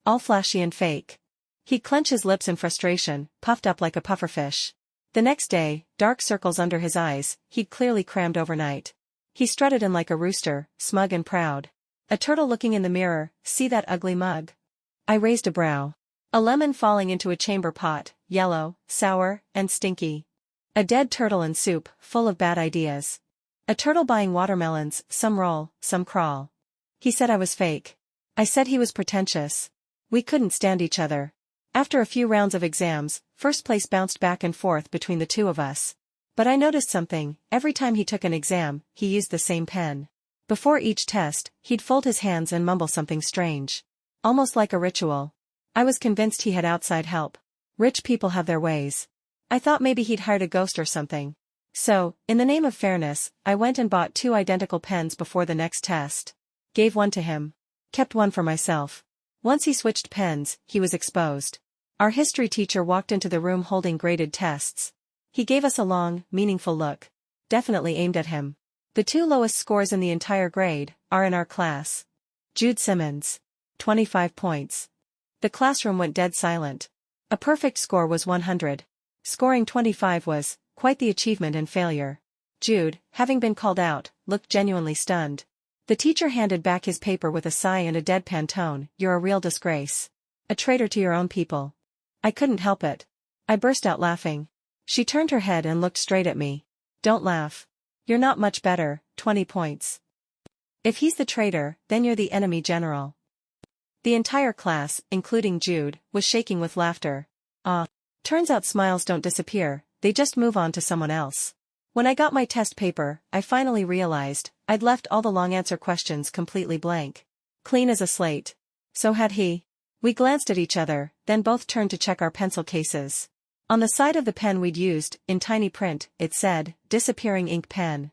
All flashy and fake. He'd clench his lips in frustration, puffed up like a pufferfish. The next day, dark circles under his eyes, he'd clearly crammed overnight. He strutted in like a rooster, smug and proud. A turtle looking in the mirror, see that ugly mug? I raised a brow. A lemon falling into a chamber pot, yellow, sour, and stinky. A dead turtle in soup, full of bad ideas. A turtle buying watermelons, some roll, some crawl. He said I was fake. I said he was pretentious. We couldn't stand each other. After a few rounds of exams, first place bounced back and forth between the two of us. But I noticed something, every time he took an exam, he used the same pen. Before each test, he'd fold his hands and mumble something strange. Almost like a ritual. I was convinced he had outside help. Rich people have their ways. I thought maybe he'd hired a ghost or something. So, in the name of fairness, I went and bought 2 identical pens before the next test. Gave one to him. Kept one for myself. Once he switched pens, he was exposed. Our history teacher walked into the room holding graded tests. He gave us a long, meaningful look. Definitely aimed at him. The 2 lowest scores in the entire grade are in our class. Jude Simmons. 25 points. The classroom went dead silent. A perfect score was 100. Scoring 25 was quite the achievement and failure. Jude, having been called out, looked genuinely stunned. The teacher handed back his paper with a sigh and a deadpan tone. You're a real disgrace. A traitor to your own people. I couldn't help it. I burst out laughing. She turned her head and looked straight at me. Don't laugh. You're not much better, 20 points. If he's the traitor, then you're the enemy general. The entire class, including Jude, was shaking with laughter. Turns out smiles don't disappear, they just move on to someone else. When I got my test paper, I finally realized I'd left all the long answer questions completely blank. Clean as a slate. So had he. We glanced at each other, then both turned to check our pencil cases. On the side of the pen we'd used, in tiny print, it said, disappearing ink pen.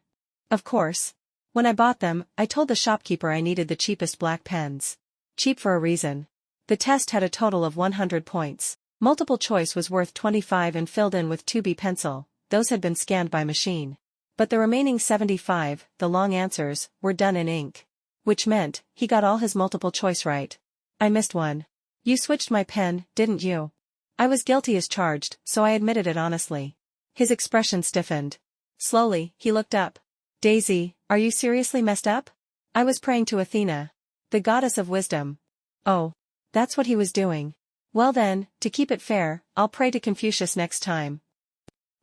Of course. When I bought them, I told the shopkeeper I needed the cheapest black pens. Cheap for a reason. The test had a total of 100 points. Multiple choice was worth 25 and filled in with 2B pencil, those had been scanned by machine. But the remaining 75, the long answers, were done in ink. Which meant, he got all his multiple choice right. I missed one. You switched my pen, didn't you? I was guilty as charged, so I admitted it honestly. His expression stiffened. Slowly, he looked up. Daisy, are you seriously messed up? I was praying to Athena. The goddess of wisdom. Oh. That's what he was doing. Well then, to keep it fair, I'll pray to Confucius next time.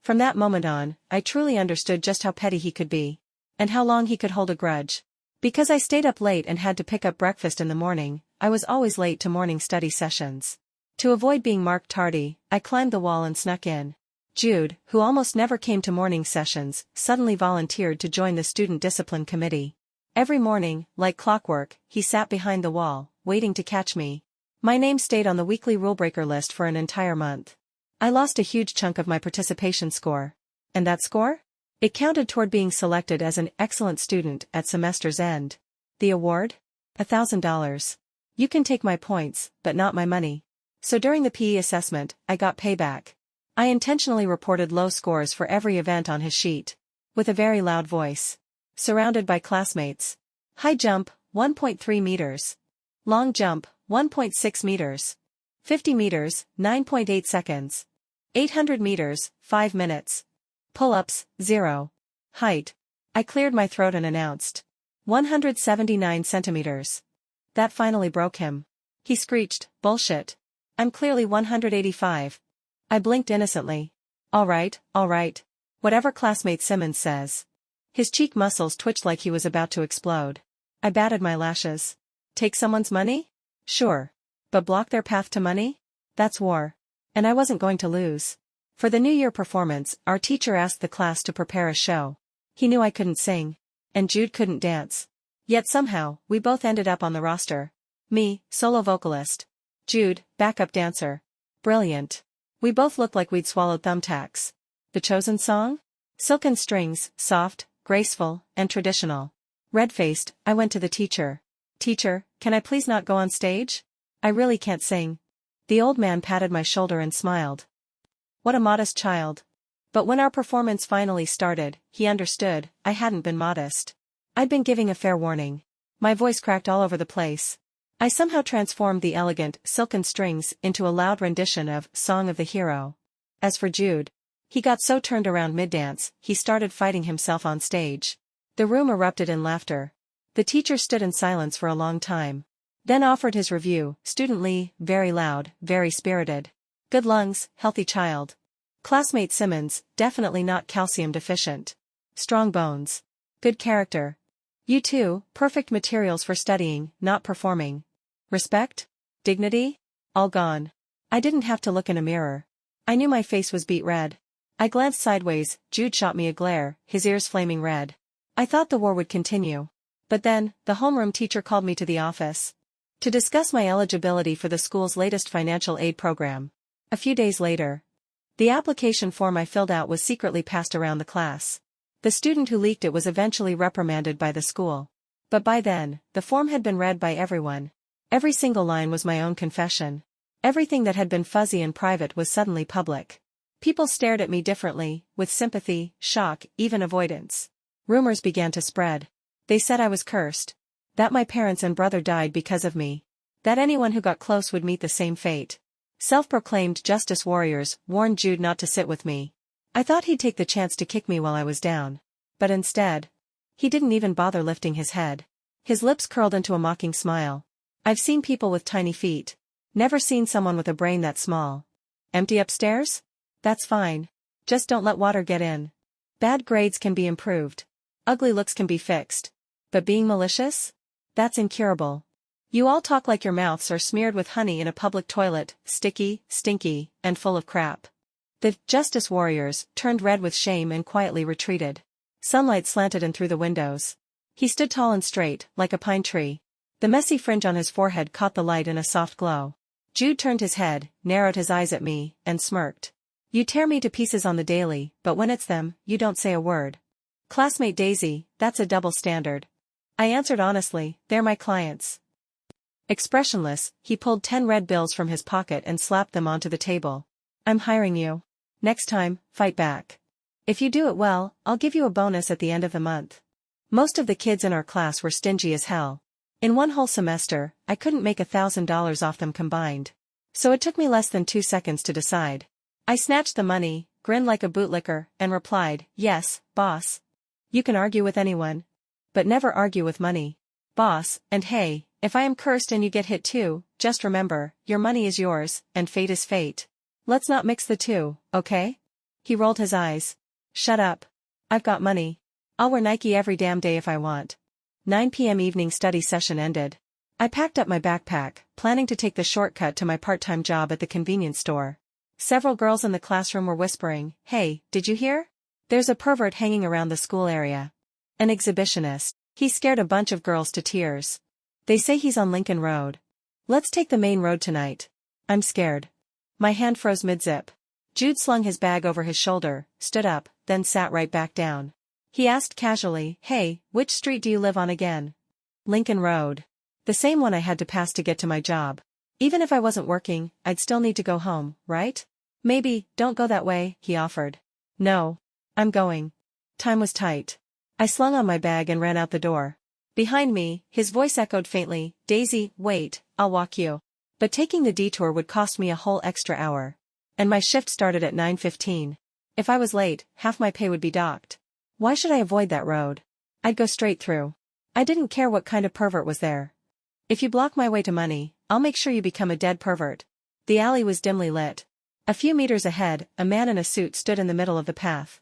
From that moment on, I truly understood just how petty he could be. And how long he could hold a grudge. Because I stayed up late and had to pick up breakfast in the morning, I was always late to morning study sessions. To avoid being marked tardy, I climbed the wall and snuck in. Jude, who almost never came to morning sessions, suddenly volunteered to join the student discipline committee. Every morning, like clockwork, he sat behind the wall, waiting to catch me. My name stayed on the weekly rulebreaker list for an entire month. I lost a huge chunk of my participation score. And that score? It counted toward being selected as an excellent student at semester's end. The award? $1,000. You can take my points, but not my money. So during the PE assessment, I got payback. I intentionally reported low scores for every event on his sheet. With a very loud voice. Surrounded by classmates. High jump, 1.3 meters. Long jump, 1.6 meters. 50 meters, 9.8 seconds. 800 meters, 5 minutes. Pull-ups, 0. Height. I cleared my throat and announced. 179 centimeters. That finally broke him. He screeched, bullshit. I'm clearly 185. I blinked innocently. All right. Whatever classmate Simmons says. His cheek muscles twitched like he was about to explode. I batted my lashes. Take someone's money? Sure. But block their path to money? That's war. And I wasn't going to lose. For the New Year performance, our teacher asked the class to prepare a show. He knew I couldn't sing. And Jude couldn't dance. Yet somehow, we both ended up on the roster. Me, solo vocalist. Jude, backup dancer. Brilliant. We both looked like we'd swallowed thumbtacks. The chosen song? Silken strings, soft, graceful, and traditional. Red-faced, I went to the teacher. Teacher, can I please not go on stage? I really can't sing. The old man patted my shoulder and smiled. What a modest child. But when our performance finally started, he understood, I hadn't been modest. I'd been giving a fair warning. My voice cracked all over the place. I somehow transformed the elegant, silken strings into a loud rendition of Song of the Hero. As for Jude, he got so turned around mid-dance, he started fighting himself on stage. The room erupted in laughter. The teacher stood in silence for a long time. Then offered his review, Student Lee, very loud, very spirited. Good lungs, healthy child. Classmate Simmons, definitely not calcium deficient. Strong bones. Good character. You too, perfect materials for studying, not performing. Respect? Dignity? All gone. I didn't have to look in a mirror. I knew my face was beet red. I glanced sideways, Jude shot me a glare, his ears flaming red. I thought the war would continue. But then, the homeroom teacher called me to the office. To discuss my eligibility for the school's latest financial aid program. A few days later. The application form I filled out was secretly passed around the class. The student who leaked it was eventually reprimanded by the school. But by then, the form had been read by everyone. Every single line was my own confession. Everything that had been fuzzy and private was suddenly public. People stared at me differently, with sympathy, shock, even avoidance. Rumors began to spread. They said I was cursed. That my parents and brother died because of me. That anyone who got close would meet the same fate. Self-proclaimed justice warriors warned Jude not to sit with me. I thought he'd take the chance to kick me while I was down. But instead, he didn't even bother lifting his head. His lips curled into a mocking smile. I've seen people with tiny feet. Never seen someone with a brain that small. Empty upstairs? That's fine. Just don't let water get in. Bad grades can be improved. Ugly looks can be fixed. But being malicious? That's incurable. You all talk like your mouths are smeared with honey in a public toilet, sticky, stinky, and full of crap. The justice warriors turned red with shame and quietly retreated. Sunlight slanted in through the windows. He stood tall and straight, like a pine tree. The messy fringe on his forehead caught the light in a soft glow. Jude turned his head, narrowed his eyes at me, and smirked. You tear me to pieces on the daily, but when it's them, you don't say a word. Classmate Daisy, that's a double standard. I answered honestly, they're my clients. Expressionless, he pulled 10 red bills from his pocket and slapped them onto the table. I'm hiring you. Next time, fight back. If you do it well, I'll give you a bonus at the end of the month. Most of the kids in our class were stingy as hell. In one whole semester, I couldn't make $1,000 off them combined. So it took me less than 2 seconds to decide. I snatched the money, grinned like a bootlicker, and replied, yes, boss. You can argue with anyone. But never argue with money. Boss, and hey, if I am cursed and you get hit too, just remember, your money is yours, and fate is fate. Let's not mix the two, okay? He rolled his eyes. Shut up. I've got money. I'll wear Nike every damn day if I want. 9 p.m. evening study session ended. I packed up my backpack, planning to take the shortcut to my part-time job at the convenience store. Several girls in the classroom were whispering, hey, did you hear? There's a pervert hanging around the school area. An exhibitionist. He scared a bunch of girls to tears. They say he's on Lincoln Road. Let's take the main road tonight. I'm scared. My hand froze mid-zip. Jude slung his bag over his shoulder, stood up, then sat right back down. He asked casually, "Hey, which street do you live on again?" "Lincoln Road. The same one I had to pass to get to my job. Even if I wasn't working, I'd still need to go home, right?" "Maybe, don't go that way," he offered. "No. I'm going." Time was tight. I slung on my bag and ran out the door. Behind me, his voice echoed faintly, "Daisy, wait, I'll walk you." But taking the detour would cost me a whole extra hour. And my shift started at 9:15. If I was late, half my pay would be docked. Why should I avoid that road? I'd go straight through. I didn't care what kind of pervert was there. "If you block my way to money, I'll make sure you become a dead pervert." The alley was dimly lit. A few meters ahead, a man in a suit stood in the middle of the path.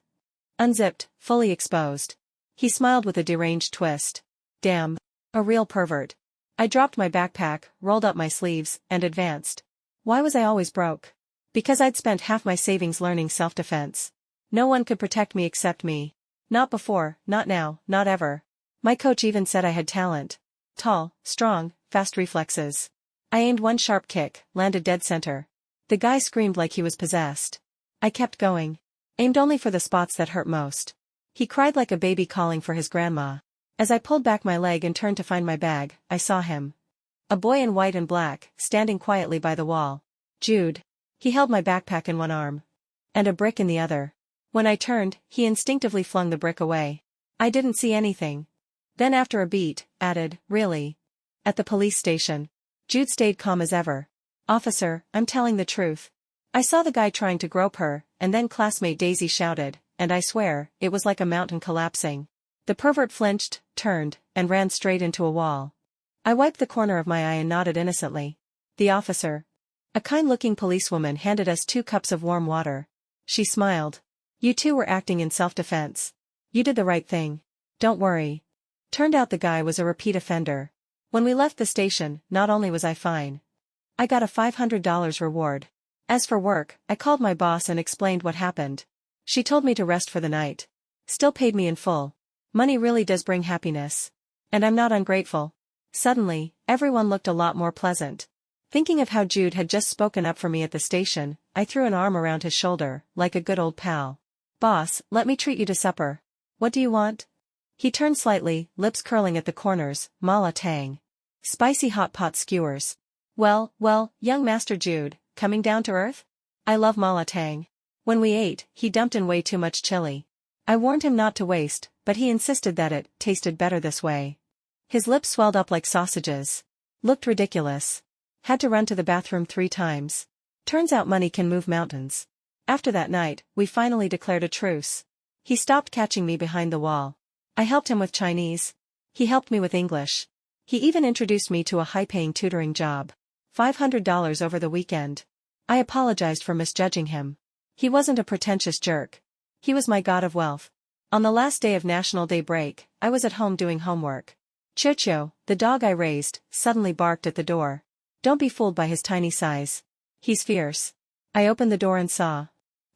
Unzipped, fully exposed. He smiled with a deranged twist. Damn. A real pervert. I dropped my backpack, rolled up my sleeves, and advanced. Why was I always broke? Because I'd spent half my savings learning self-defense. No one could protect me except me. Not before, not now, not ever. My coach even said I had talent. Tall, strong, fast reflexes. I aimed one sharp kick, landed dead center. The guy screamed like he was possessed. I kept going. Aimed only for the spots that hurt most. He cried like a baby calling for his grandma. As I pulled back my leg and turned to find my bag, I saw him. A boy in white and black, standing quietly by the wall. Jude. He held my backpack in one arm. And a brick in the other. When I turned, he instinctively flung the brick away. I didn't see anything. Then after a beat, added, "Really?" At the police station. Jude stayed calm as ever. "Officer, I'm telling the truth. I saw the guy trying to grope her, and then classmate Daisy shouted, and I swear, it was like a mountain collapsing. The pervert flinched, turned, and ran straight into a wall." I wiped the corner of my eye and nodded innocently. "The officer." A kind-looking policewoman handed us 2 cups of warm water. She smiled. "You two were acting in self-defense. You did the right thing. Don't worry." Turned out the guy was a repeat offender. When we left the station, not only was I fine, I got a $500 reward. As for work, I called my boss and explained what happened. She told me to rest for the night. Still paid me in full. Money really does bring happiness. And I'm not ungrateful. Suddenly, everyone looked a lot more pleasant. Thinking of how Jude had just spoken up for me at the station, I threw an arm around his shoulder, like a good old pal. "Boss, let me treat you to supper. What do you want?" He turned slightly, lips curling at the corners, "Mala tang. Spicy hot pot skewers." Well, young Master Jude, coming down to earth? I love mala tang. When we ate, he dumped in way too much chili. I warned him not to waste, but he insisted that it tasted better this way. His lips swelled up like sausages. Looked ridiculous. Had to run to the bathroom 3 times. Turns out money can move mountains. After that night, we finally declared a truce. He stopped catching me behind the wall. I helped him with Chinese. He helped me with English. He even introduced me to a high-paying tutoring job. $500 over the weekend. I apologized for misjudging him. He wasn't a pretentious jerk. He was my god of wealth. On the last day of National Day break, I was at home doing homework. Chocho, the dog I raised, suddenly barked at the door. Don't be fooled by his tiny size. He's fierce. I opened the door and saw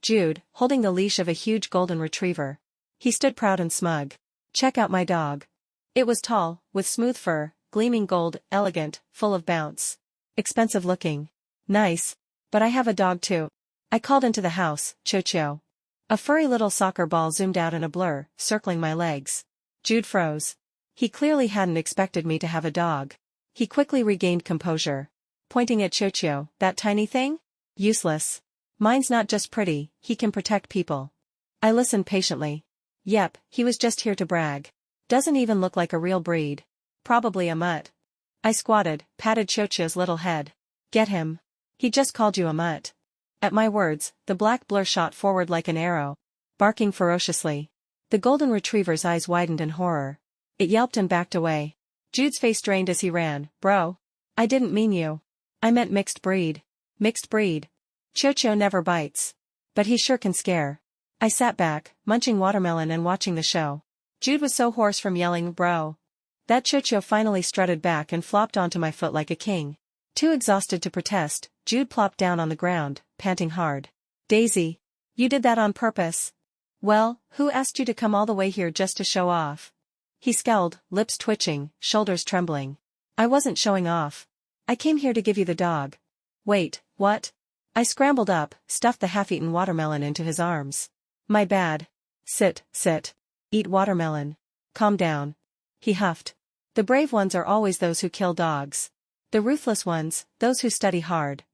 Jude, holding the leash of a huge golden retriever. He stood proud and smug. "Check out my dog." It was tall, with smooth fur, gleaming gold, elegant, full of bounce. Expensive looking. Nice. But I have a dog too. I called into the house, Chocho. A furry little soccer ball zoomed out in a blur, circling my legs. Jude froze. He clearly hadn't expected me to have a dog. He quickly regained composure. Pointing at Chocho, "That tiny thing? Useless. Mine's not just pretty, he can protect people." I listened patiently. Yep, he was just here to brag. Doesn't even look like a real breed. Probably a mutt. I squatted, patted Chocho's little head. "Get him. He just called you a mutt." At my words, the black blur shot forward like an arrow, barking ferociously. The golden retriever's eyes widened in horror. It yelped and backed away. Jude's face drained as he ran. "Bro. I didn't mean you. I meant mixed breed." "Mixed breed. Chocho never bites. But he sure can scare." I sat back, munching watermelon and watching the show. Jude was so hoarse from yelling, "Bro," that Chocho finally strutted back and flopped onto my foot like a king. Too exhausted to protest, Jude plopped down on the ground, panting hard. "Daisy. You did that on purpose?" "Well, who asked you to come all the way here just to show off?" He scowled, lips twitching, shoulders trembling. "I wasn't showing off. I came here to give you the dog." "Wait, what?" I scrambled up, stuffed the half-eaten watermelon into his arms. My bad. Sit, sit. Eat watermelon. Calm down. He huffed. The brave ones are always those who kill dogs. The ruthless ones, those who study hard.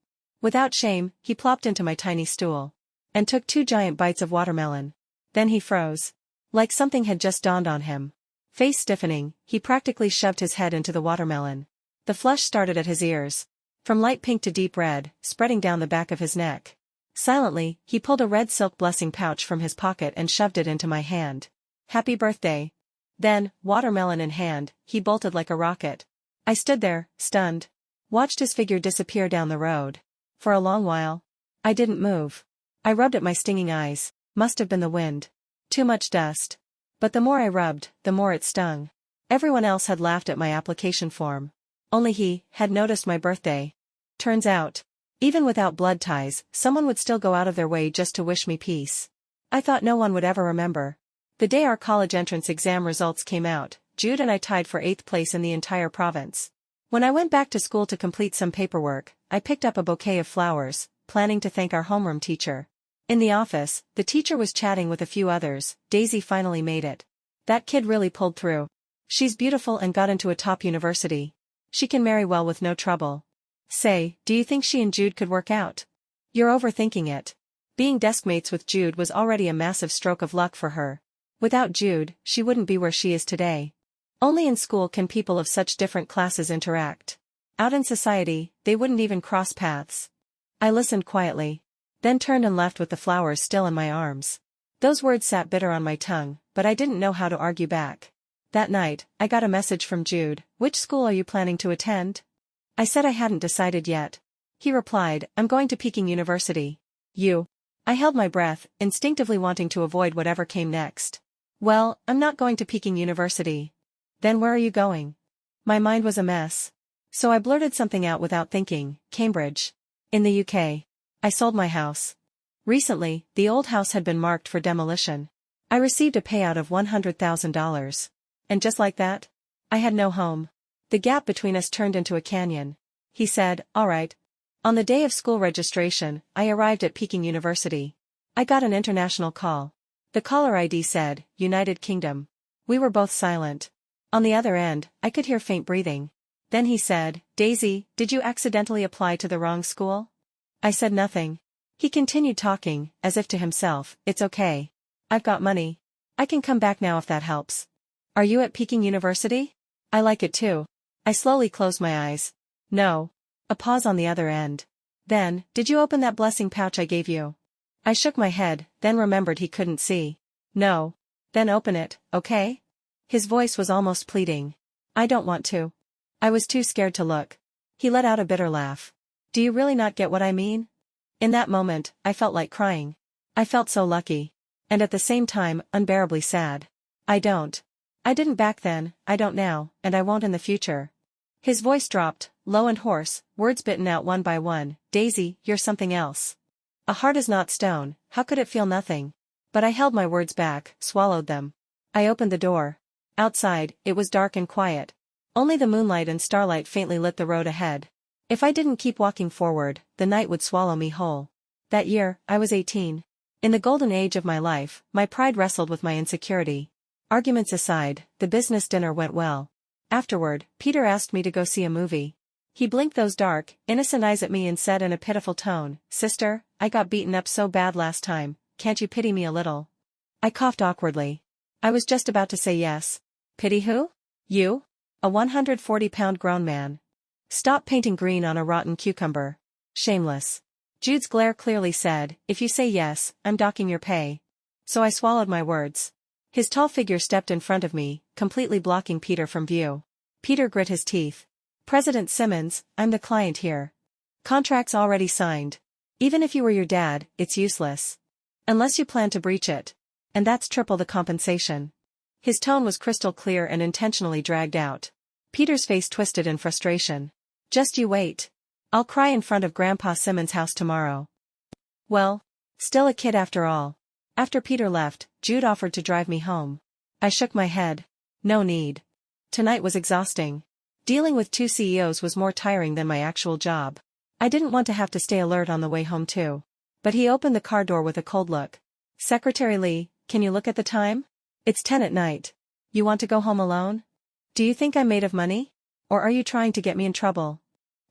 Without shame, he plopped into my tiny stool. And took 2 giant bites of watermelon. Then he froze. Like something had just dawned on him. Face stiffening, he practically shoved his head into the watermelon. The flush started at his ears. From light pink to deep red, spreading down the back of his neck. Silently, he pulled a red silk blessing pouch from his pocket and shoved it into my hand. Happy birthday. Then, watermelon in hand, he bolted like a rocket. I stood there, stunned. Watched his figure disappear down the road. For a long while. I didn't move. I rubbed at my stinging eyes. Must have been the wind. Too much dust. But the more I rubbed, the more it stung. Everyone else had laughed at my application form. Only he had noticed my birthday. Turns out, even without blood ties, someone would still go out of their way just to wish me peace. I thought no one would ever remember. The day our college entrance exam results came out, Jude and I tied for 8th place in the entire province. When I went back to school to complete some paperwork, I picked up a bouquet of flowers, planning to thank our homeroom teacher. In the office, the teacher was chatting with a few others. Daisy finally made it. That kid really pulled through. She's beautiful and got into a top university. She can marry well with no trouble. Say, do you think she and Jude could work out? You're overthinking it. Being deskmates with Jude was already a massive stroke of luck for her. Without Jude, she wouldn't be where she is today. Only in school can people of such different classes interact. Out in society, they wouldn't even cross paths. I listened quietly. Then turned and left with the flowers still in my arms. Those words sat bitter on my tongue, but I didn't know how to argue back. That night, I got a message from Jude. Which school are you planning to attend? I said I hadn't decided yet. He replied, I'm going to Peking University. You? I held my breath, instinctively wanting to avoid whatever came next. Well, I'm not going to Peking University. Then where are you going? My mind was a mess. So I blurted something out without thinking, Cambridge. In the UK. I sold my house. Recently, the old house had been marked for demolition. I received a payout of $100,000. And just like that, I had no home. The gap between us turned into a canyon. He said, all right. On the day of school registration, I arrived at Peking University. I got an international call. The caller ID said, United Kingdom. We were both silent. On the other end, I could hear faint breathing. Then he said, Daisy, did you accidentally apply to the wrong school? I said nothing. He continued talking, as if to himself, it's okay. I've got money. I can come back now if that helps. Are you at Peking University? I like it too. I slowly closed my eyes. No. A pause on the other end. Then, did you open that blessing pouch I gave you? I shook my head, then remembered he couldn't see. No. Then open it, okay? His voice was almost pleading. I don't want to. I was too scared to look. He let out a bitter laugh. Do you really not get what I mean? In that moment, I felt like crying. I felt so lucky. And at the same time, unbearably sad. I don't. I didn't back then, I don't now, and I won't in the future. His voice dropped, low and hoarse, words bitten out one by one. Daisy, you're something else. A heart is not stone, how could it feel nothing? But I held my words back, swallowed them. I opened the door. Outside, it was dark and quiet. Only the moonlight and starlight faintly lit the road ahead. If I didn't keep walking forward, the night would swallow me whole. That year, I was 18. In the golden age of my life, my pride wrestled with my insecurity. Arguments aside, the business dinner went well. Afterward, Peter asked me to go see a movie. He blinked those dark, innocent eyes at me and said in a pitiful tone, Sister, I got beaten up so bad last time, can't you pity me a little? I coughed awkwardly. I was just about to say yes. Pity who? You? A 140-pound grown man. Stop painting green on a rotten cucumber. Shameless. Jude's glare clearly said, if you say yes, I'm docking your pay. So I swallowed my words. His tall figure stepped in front of me, completely blocking Peter from view. Peter grit his teeth. President Simmons, I'm the client here. Contract's already signed. Even if you were your dad, it's useless. Unless you plan to breach it. And that's triple the compensation. His tone was crystal clear and intentionally dragged out. Peter's face twisted in frustration. Just you wait. I'll cry in front of Grandpa Simmons' house tomorrow. Well, still a kid after all. After Peter left, Jude offered to drive me home. I shook my head. No need. Tonight was exhausting. Dealing with two CEOs was more tiring than my actual job. I didn't want to have to stay alert on the way home too. But he opened the car door with a cold look. Secretary Lee, can you look at the time? It's 10 at night. You want to go home alone? Do you think I'm made of money? Or are you trying to get me in trouble?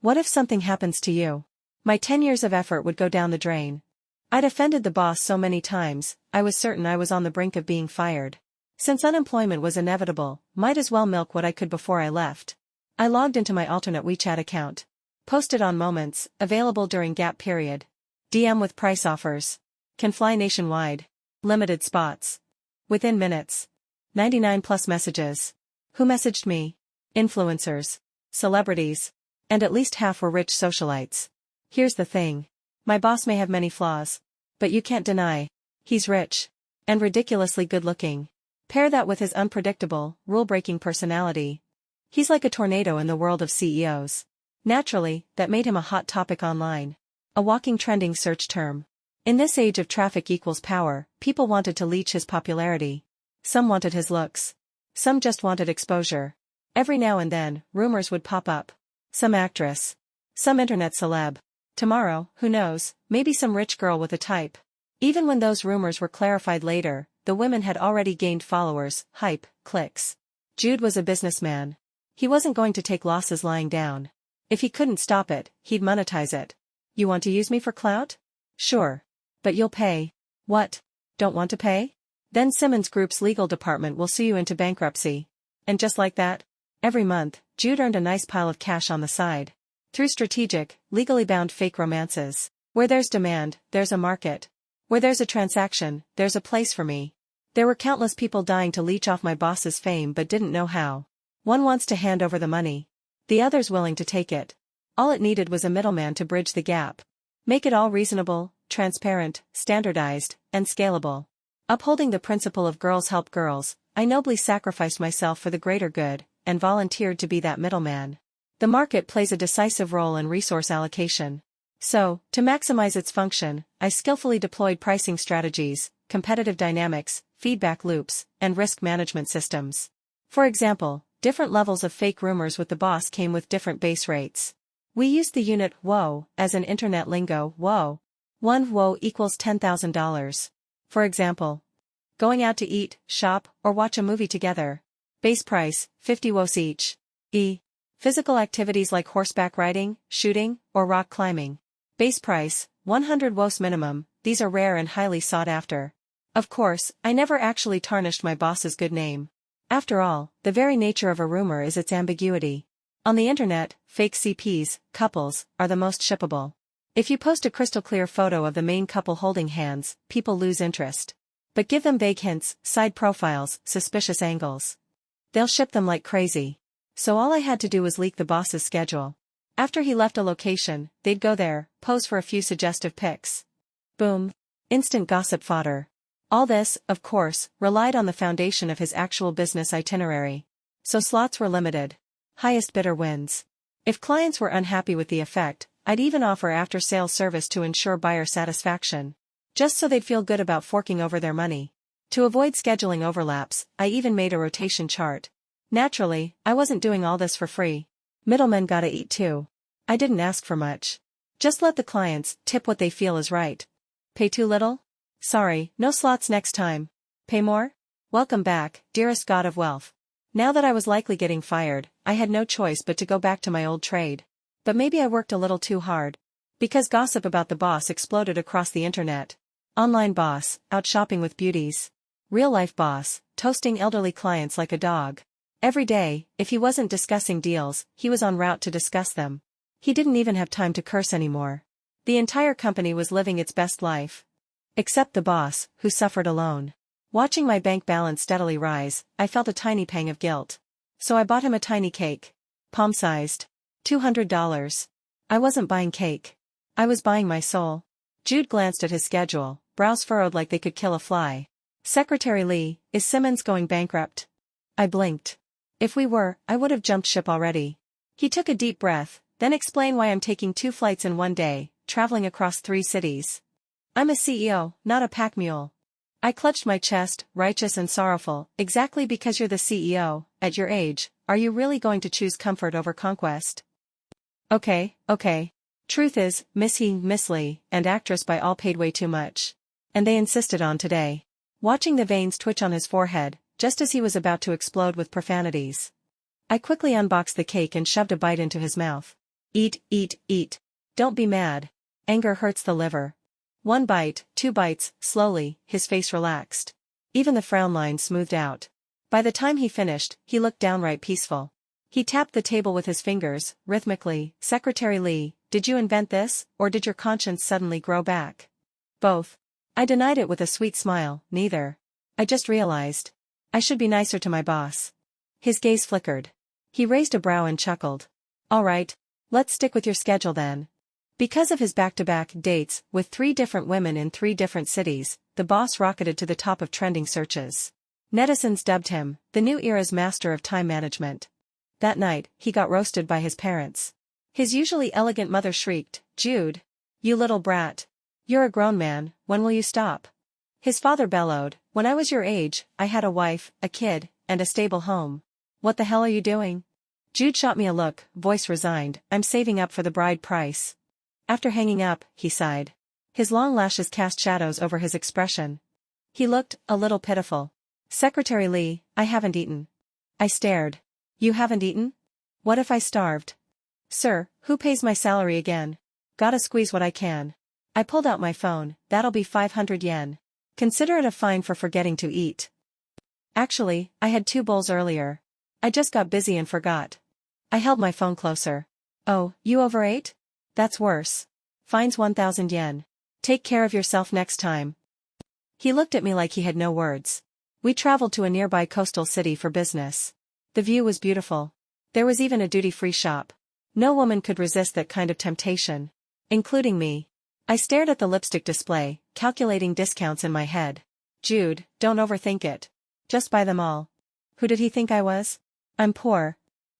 What if something happens to you? My 10 years of effort would go down the drain. I'd offended the boss so many times, I was certain I was on the brink of being fired. Since unemployment was inevitable, might as well milk what I could before I left. I logged into my alternate WeChat account. Posted on Moments, available during gap period. DM with price offers. Can fly nationwide. Limited spots. Within minutes. 99 plus messages. Who messaged me? Influencers. Celebrities. And at least half were rich socialites. Here's the thing. My boss may have many flaws. But you can't deny. He's rich. And ridiculously good-looking. Pair that with his unpredictable, rule-breaking personality. He's like a tornado in the world of CEOs. Naturally, that made him a hot topic online. A walking trending search term. In this age of traffic equals power, people wanted to leech his popularity. Some wanted his looks. Some just wanted exposure. Every now and then, rumors would pop up. Some actress. Some internet celeb. Tomorrow, who knows, maybe some rich girl with a type. Even when those rumors were clarified later, the women had already gained followers, hype, clicks. Jude was a businessman. He wasn't going to take losses lying down. If he couldn't stop it, he'd monetize it. You want to use me for clout? Sure. But you'll pay. What? Don't want to pay? Then Simmons Group's legal department will sue you into bankruptcy. And just like that, every month, Jude earned a nice pile of cash on the side. Through strategic, legally bound fake romances. Where there's demand, there's a market. Where there's a transaction, there's a place for me. There were countless people dying to leech off my boss's fame but didn't know how. One wants to hand over the money. The other's willing to take it. All it needed was a middleman to bridge the gap. Make it all reasonable, transparent, standardized, and scalable. Upholding the principle of girls help girls, I nobly sacrificed myself for the greater good, and volunteered to be that middleman. The market plays a decisive role in resource allocation. So, to maximize its function, I skillfully deployed pricing strategies, competitive dynamics, feedback loops, and risk management systems. For example, different levels of fake rumors with the boss came with different base rates. We used the unit WOA as in internet lingo WOA. 1 WOA equals $10,000. For example, going out to eat, shop, or watch a movie together. Base price, 50 WOAs each. Physical activities like horseback riding, shooting, or rock climbing. Base price, 100 WOAs minimum, these are rare and highly sought after. Of course, I never actually tarnished my boss's good name. After all, the very nature of a rumor is its ambiguity. On the internet, fake CPs, couples, are the most shippable. If you post a crystal clear photo of the main couple holding hands, people lose interest. But give them vague hints, side profiles, suspicious angles. They'll ship them like crazy. So all I had to do was leak the boss's schedule. After he left a location, they'd go there, pose for a few suggestive pics. Boom. Instant gossip fodder. All this, of course, relied on the foundation of his actual business itinerary. So slots were limited. Highest bidder wins. If clients were unhappy with the effect, I'd even offer after-sales service to ensure buyer satisfaction. Just so they'd feel good about forking over their money. To avoid scheduling overlaps, I even made a rotation chart. Naturally, I wasn't doing all this for free. Middlemen gotta eat too. I didn't ask for much. Just let the clients tip what they feel is right. Pay too little? Sorry, no slots next time. Pay more? Welcome back, dearest god of wealth. Now that I was likely getting fired, I had no choice but to go back to my old trade. But maybe I worked a little too hard. Because gossip about the boss exploded across the internet. Online boss, out shopping with beauties. Real-life boss, toasting elderly clients like a dog. Every day, if he wasn't discussing deals, he was en route to discuss them. He didn't even have time to curse anymore. The entire company was living its best life. Except the boss, who suffered alone. Watching my bank balance steadily rise, I felt a tiny pang of guilt. So I bought him a tiny cake. Palm-sized. $200. I wasn't buying cake. I was buying my soul. Jude glanced at his schedule, brows furrowed like they could kill a fly. Secretary Lee, is Simmons going bankrupt? I blinked. If we were, I would have jumped ship already. He took a deep breath, then explained why I'm taking 2 flights in one day, traveling across 3 cities. I'm a CEO, not a pack mule. I clutched my chest, righteous and sorrowful. Exactly because you're the CEO, at your age, are you really going to choose comfort over conquest? Okay. Truth is, Miss Lee, and actress by all paid way too much. And they insisted on today. Watching the veins twitch on his forehead, just as he was about to explode with profanities. I quickly unboxed the cake and shoved a bite into his mouth. Eat, eat, eat. Don't be mad. Anger hurts the liver. 1 bite, 2 bites, slowly, his face relaxed. Even the frown lines smoothed out. By the time he finished, he looked downright peaceful. He tapped the table with his fingers, rhythmically. Secretary Lee, did you invent this, or did your conscience suddenly grow back? Both. I denied it with a sweet smile. Neither. I just realized. I should be nicer to my boss. His gaze flickered. He raised a brow and chuckled. All right. Let's stick with your schedule then. Because of his back-to-back dates with 3 different women in 3 different cities, the boss rocketed to the top of trending searches. Netizens dubbed him the new era's master of time management. That night, he got roasted by his parents. His usually elegant mother shrieked, "Jude! You little brat! You're a grown man, when will you stop?" His father bellowed, "When I was your age, I had a wife, a kid, and a stable home. What the hell are you doing?" Jude shot me a look, voice resigned. "I'm saving up for the bride price." After hanging up, he sighed. His long lashes cast shadows over his expression. He looked a little pitiful. "Secretary Lee, I haven't eaten." I stared. "You haven't eaten? What if I starved?" "Sir, who pays my salary again? Gotta squeeze what I can." I pulled out my phone. "That'll be 500 yen. Consider it a fine for forgetting to eat." Actually, I had 2 bowls earlier. I just got busy and forgot. I held my phone closer. "Oh, you overate? That's worse. Fine's 1,000 yen. Take care of yourself next time." He looked at me like he had no words. We traveled to a nearby coastal city for business. The view was beautiful. There was even a duty-free shop. No woman could resist that kind of temptation. Including me. I stared at the lipstick display, calculating discounts in my head. "Jude, don't overthink it. Just buy them all." Who did he think I was? "I'm poor.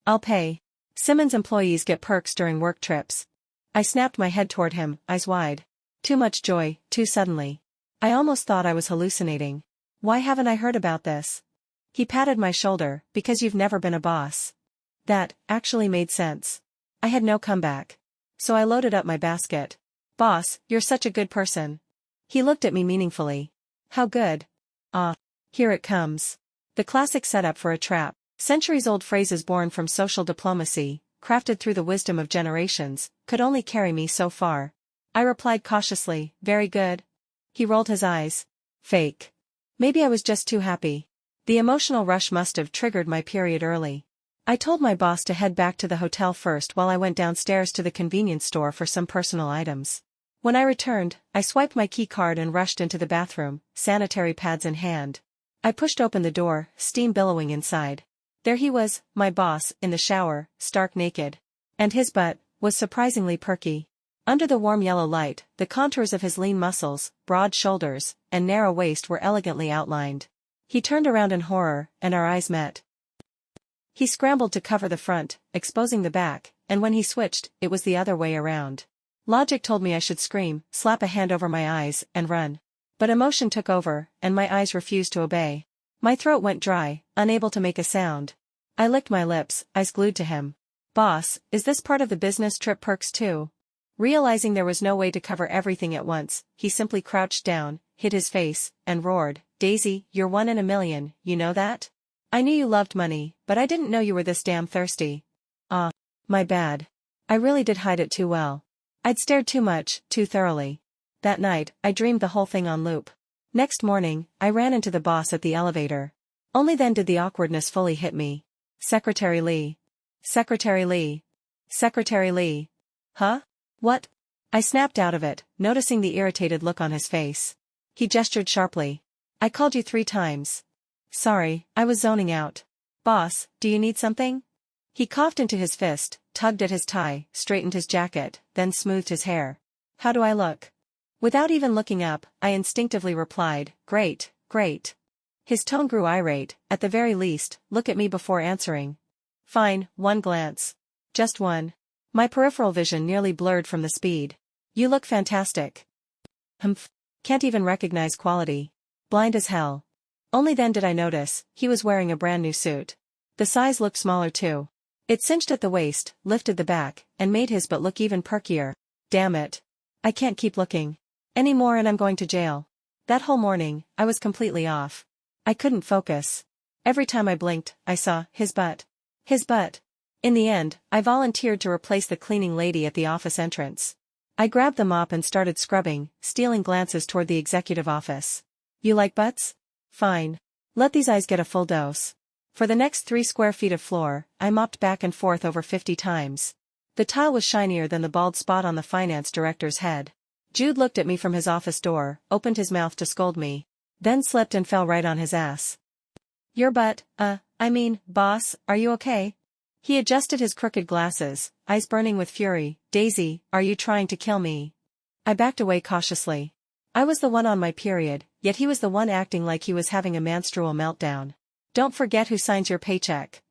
I'll pay. Simmons employees get perks during work trips." I snapped my head toward him, eyes wide. Too much joy, too suddenly. I almost thought I was hallucinating. "Why haven't I heard about this?" He patted my shoulder. "Because you've never been a boss." That actually made sense. I had no comeback. So I loaded up my basket. "Boss, you're such a good person." He looked at me meaningfully. "How good?" "Ah. Here it comes." The classic setup for a trap. Centuries-old phrases born from social diplomacy, crafted through the wisdom of generations, could only carry me so far. I replied cautiously, "Very good." He rolled his eyes. Fake. Maybe I was just too happy. The emotional rush must have triggered my period early. I told my boss to head back to the hotel first while I went downstairs to the convenience store for some personal items. When I returned, I swiped my key card and rushed into the bathroom, sanitary pads in hand. I pushed open the door, steam billowing inside. There he was, my boss, in the shower, stark naked. And his butt was surprisingly perky. Under the warm yellow light, the contours of his lean muscles, broad shoulders, and narrow waist were elegantly outlined. He turned around in horror, and our eyes met. He scrambled to cover the front, exposing the back, and when he switched, it was the other way around. Logic told me I should scream, slap a hand over my eyes, and run. But emotion took over, and my eyes refused to obey. My throat went dry, unable to make a sound. I licked my lips, eyes glued to him. "Boss, is this part of the business trip perks too?" Realizing there was no way to cover everything at once, he simply crouched down, hid his face, and roared, "Daisy, you're 1 in a million, you know that? I knew you loved money, but I didn't know you were this damn thirsty." Ah, my bad. I really did hide it too well. I'd stared too much, too thoroughly. That night, I dreamed the whole thing on loop. Next morning, I ran into the boss at the elevator. Only then did the awkwardness fully hit me. "Secretary Lee. Secretary Lee. Secretary Lee. Huh? What?" I snapped out of it, noticing the irritated look on his face. He gestured sharply. "I called you 3 times. Sorry, I was zoning out. Boss, do you need something?" He coughed into his fist, tugged at his tie, straightened his jacket, then smoothed his hair. "How do I look?" Without even looking up, I instinctively replied, "Great, great." His tone grew irate. "At the very least, look at me before answering." "Fine, 1 glance. Just 1. My peripheral vision nearly blurred from the speed. "You look fantastic." Humph. Can't even recognize quality. Blind as hell. Only then did I notice, he was wearing a brand new suit. The size looked smaller too. It cinched at the waist, lifted the back, and made his butt look even perkier. Damn it. I can't keep looking anymore and I'm going to jail. That whole morning, I was completely off. I couldn't focus. Every time I blinked, I saw his butt. His butt. In the end, I volunteered to replace the cleaning lady at the office entrance. I grabbed the mop and started scrubbing, stealing glances toward the executive office. You like butts? Fine. Let these eyes get a full dose. For the next 3 square feet of floor, I mopped back and forth over 50 times. The tile was shinier than the bald spot on the finance director's head. Jude looked at me from his office door, opened his mouth to scold me, then slipped and fell right on his ass. Your butt, boss, are you okay? He adjusted his crooked glasses, eyes burning with fury. Daisy, are you trying to kill me? I backed away cautiously. I was the one on my period, yet he was the one acting like he was having a menstrual meltdown. Don't forget who signs your paycheck.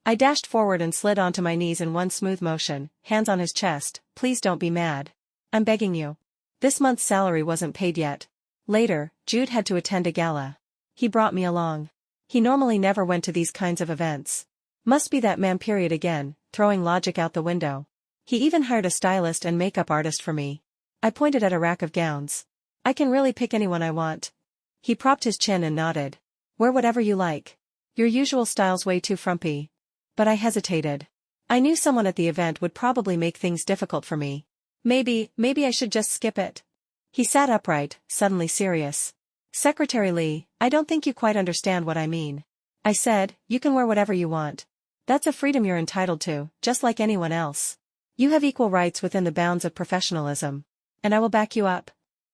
I dashed forward and slid onto my knees in one smooth motion, hands on his chest. Please don't be mad. I'm begging you. This month's salary wasn't paid yet. Later, Jude had to attend a gala. He brought me along. He normally never went to these kinds of events. Must be that man period again, throwing logic out the window. He even hired a stylist and makeup artist for me. I pointed at a rack of gowns. I can really pick anyone I want. He propped his chin and nodded. Wear whatever you like. Your usual style's way too frumpy. But I hesitated. I knew someone at the event would probably make things difficult for me. Maybe I should just skip it. He sat upright, suddenly serious. Secretary Lee, I don't think you quite understand what I mean. I said, you can wear whatever you want. That's a freedom you're entitled to, just like anyone else. You have equal rights within the bounds of professionalism. And I will back you up.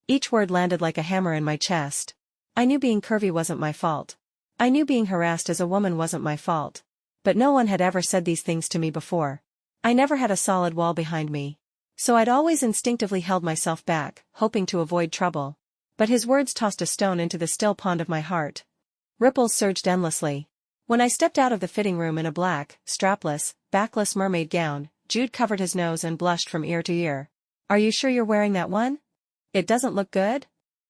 Each word landed like a hammer in my chest. I knew being curvy wasn't my fault. I knew being harassed as a woman wasn't my fault. But no one had ever said these things to me before. I never had a solid wall behind me. So I'd always instinctively held myself back, hoping to avoid trouble. But his words tossed a stone into the still pond of my heart. Ripples surged endlessly. When I stepped out of the fitting room in a black, strapless, backless mermaid gown, Jude covered his nose and blushed from ear to ear. Are you sure you're wearing that one? It doesn't look good?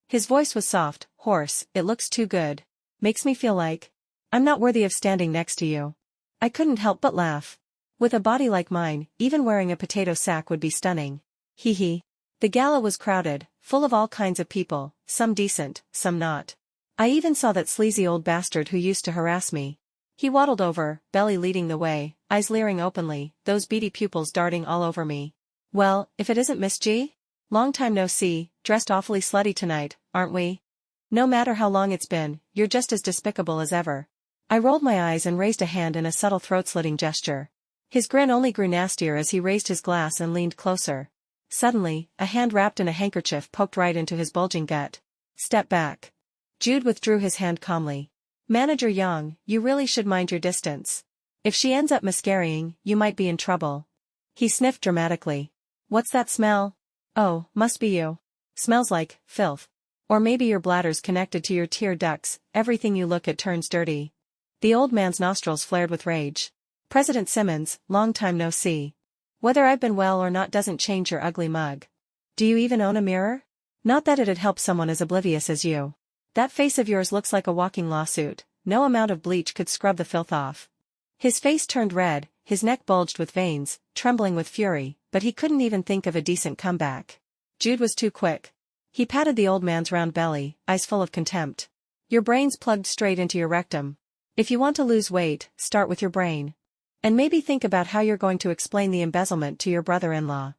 His voice was soft, hoarse. It looks too good. Makes me feel like I'm not worthy of standing next to you. I couldn't help but laugh. With a body like mine, even wearing a potato sack would be stunning. Hee hee. The gala was crowded, full of all kinds of people, some decent, some not. I even saw that sleazy old bastard who used to harass me. He waddled over, belly leading the way, eyes leering openly, those beady pupils darting all over me. Well, if it isn't Miss G? Long time no see, dressed awfully slutty tonight, aren't we? No matter how long it's been, you're just as despicable as ever. I rolled my eyes and raised a hand in a subtle throat-slitting gesture. His grin only grew nastier as he raised his glass and leaned closer. Suddenly, a hand wrapped in a handkerchief poked right into his bulging gut. Step back. Jude withdrew his hand calmly. Manager Young, you really should mind your distance. If she ends up miscarrying, you might be in trouble. He sniffed dramatically. What's that smell? Oh, must be you. Smells like filth. Or maybe your bladder's connected to your tear ducts, everything you look at turns dirty. The old man's nostrils flared with rage. President Simmons, long time no see. Whether I've been well or not doesn't change your ugly mug. Do you even own a mirror? Not that it'd help someone as oblivious as you. That face of yours looks like a walking lawsuit. No amount of bleach could scrub the filth off. His face turned red, his neck bulged with veins, trembling with fury, but he couldn't even think of a decent comeback. Jude was too quick. He patted the old man's round belly, eyes full of contempt. Your brain's plugged straight into your rectum. If you want to lose weight, start with your brain. And maybe think about how you're going to explain the embezzlement to your brother-in-law.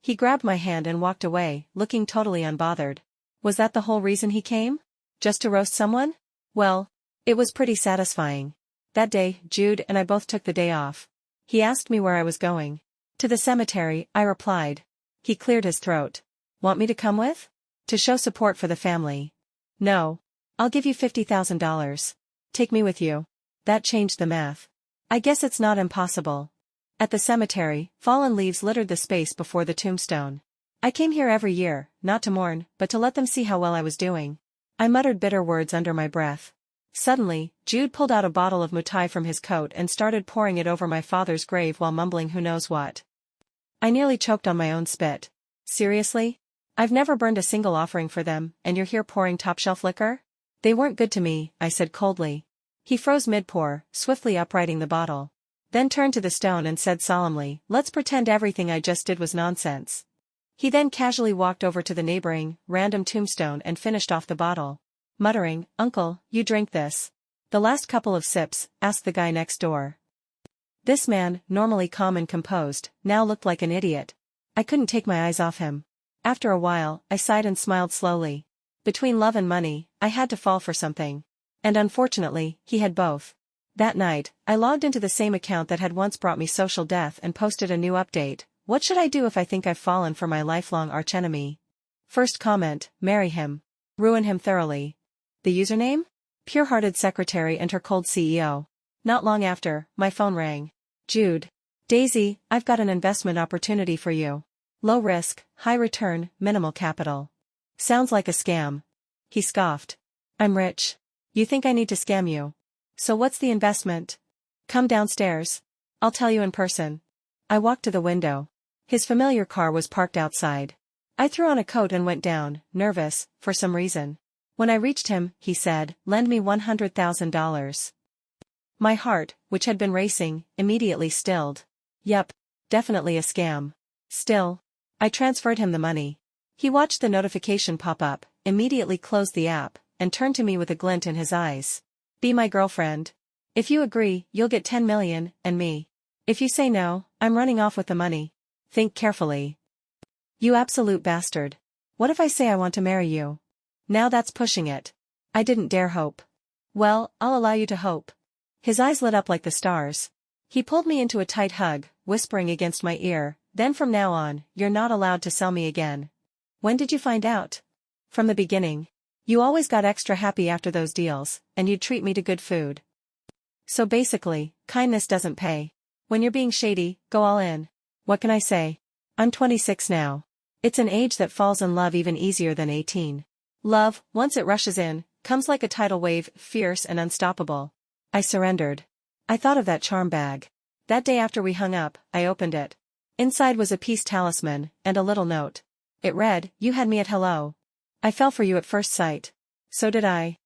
He grabbed my hand and walked away, looking totally unbothered. Was that the whole reason he came? Just to roast someone? Well, it was pretty satisfying. That day, Jude and I both took the day off. He asked me where I was going. To the cemetery, I replied. He cleared his throat. Want me to come with? To show support for the family. No. I'll give you $50,000. Take me with you. That changed the math. I guess it's not impossible. At the cemetery, fallen leaves littered the space before the tombstone. I came here every year, not to mourn, but to let them see how well I was doing. I muttered bitter words under my breath. Suddenly, Jude pulled out a bottle of Mutai from his coat and started pouring it over my father's grave while mumbling who knows what. I nearly choked on my own spit. Seriously? I've never burned a single offering for them, and you're here pouring top-shelf liquor? They weren't good to me, I said coldly. He froze mid-pour, swiftly uprighting the bottle. Then turned to the stone and said solemnly, let's pretend everything I just did was nonsense. He then casually walked over to the neighboring, random tombstone and finished off the bottle. Muttering, "Uncle, you drink this." "The last couple of sips?" asked the guy next door. This man, normally calm and composed, now looked like an idiot. I couldn't take my eyes off him. After a while, I sighed and smiled slowly. Between love and money, I had to fall for something. And unfortunately, he had both. That night, I logged into the same account that had once brought me social death and posted a new update. What should I do if I think I've fallen for my lifelong archenemy? First comment, marry him. Ruin him thoroughly. The username? Pure-hearted secretary and her cold CEO. Not long after, my phone rang. "Jude. Daisy, I've got an investment opportunity for you. Low risk, high return, minimal capital." Sounds like a scam. He scoffed. "I'm rich. You think I need to scam you? So what's the investment? Come downstairs. I'll tell you in person." I walked to the window. His familiar car was parked outside. I threw on a coat and went down, nervous, for some reason. When I reached him, he said, "Lend me $100,000. My heart, which had been racing, immediately stilled. Yep. Definitely a scam. Still. I transferred him the money. He watched the notification pop up, immediately closed the app, and turned to me with a glint in his eyes. "Be my girlfriend. If you agree, you'll get 10 million, and me. If you say no, I'm running off with the money. Think carefully." "You absolute bastard. What if I say I want to marry you?" Now that's pushing it. I didn't dare hope. "Well, I'll allow you to hope." His eyes lit up like the stars. He pulled me into a tight hug, whispering against my ear, "Then from now on, you're not allowed to sell me again." "When did you find out?" "From the beginning. You always got extra happy after those deals, and you'd treat me to good food. So basically, kindness doesn't pay. When you're being shady, go all in. What can I say? I'm 26 now. It's an age that falls in love even easier than 18. Love, once it rushes in, comes like a tidal wave, fierce and unstoppable." I surrendered. I thought of that charm bag. That day after we hung up, I opened it. Inside was a peace talisman, and a little note. It read, "You had me at hello. I fell for you at first sight. So did I.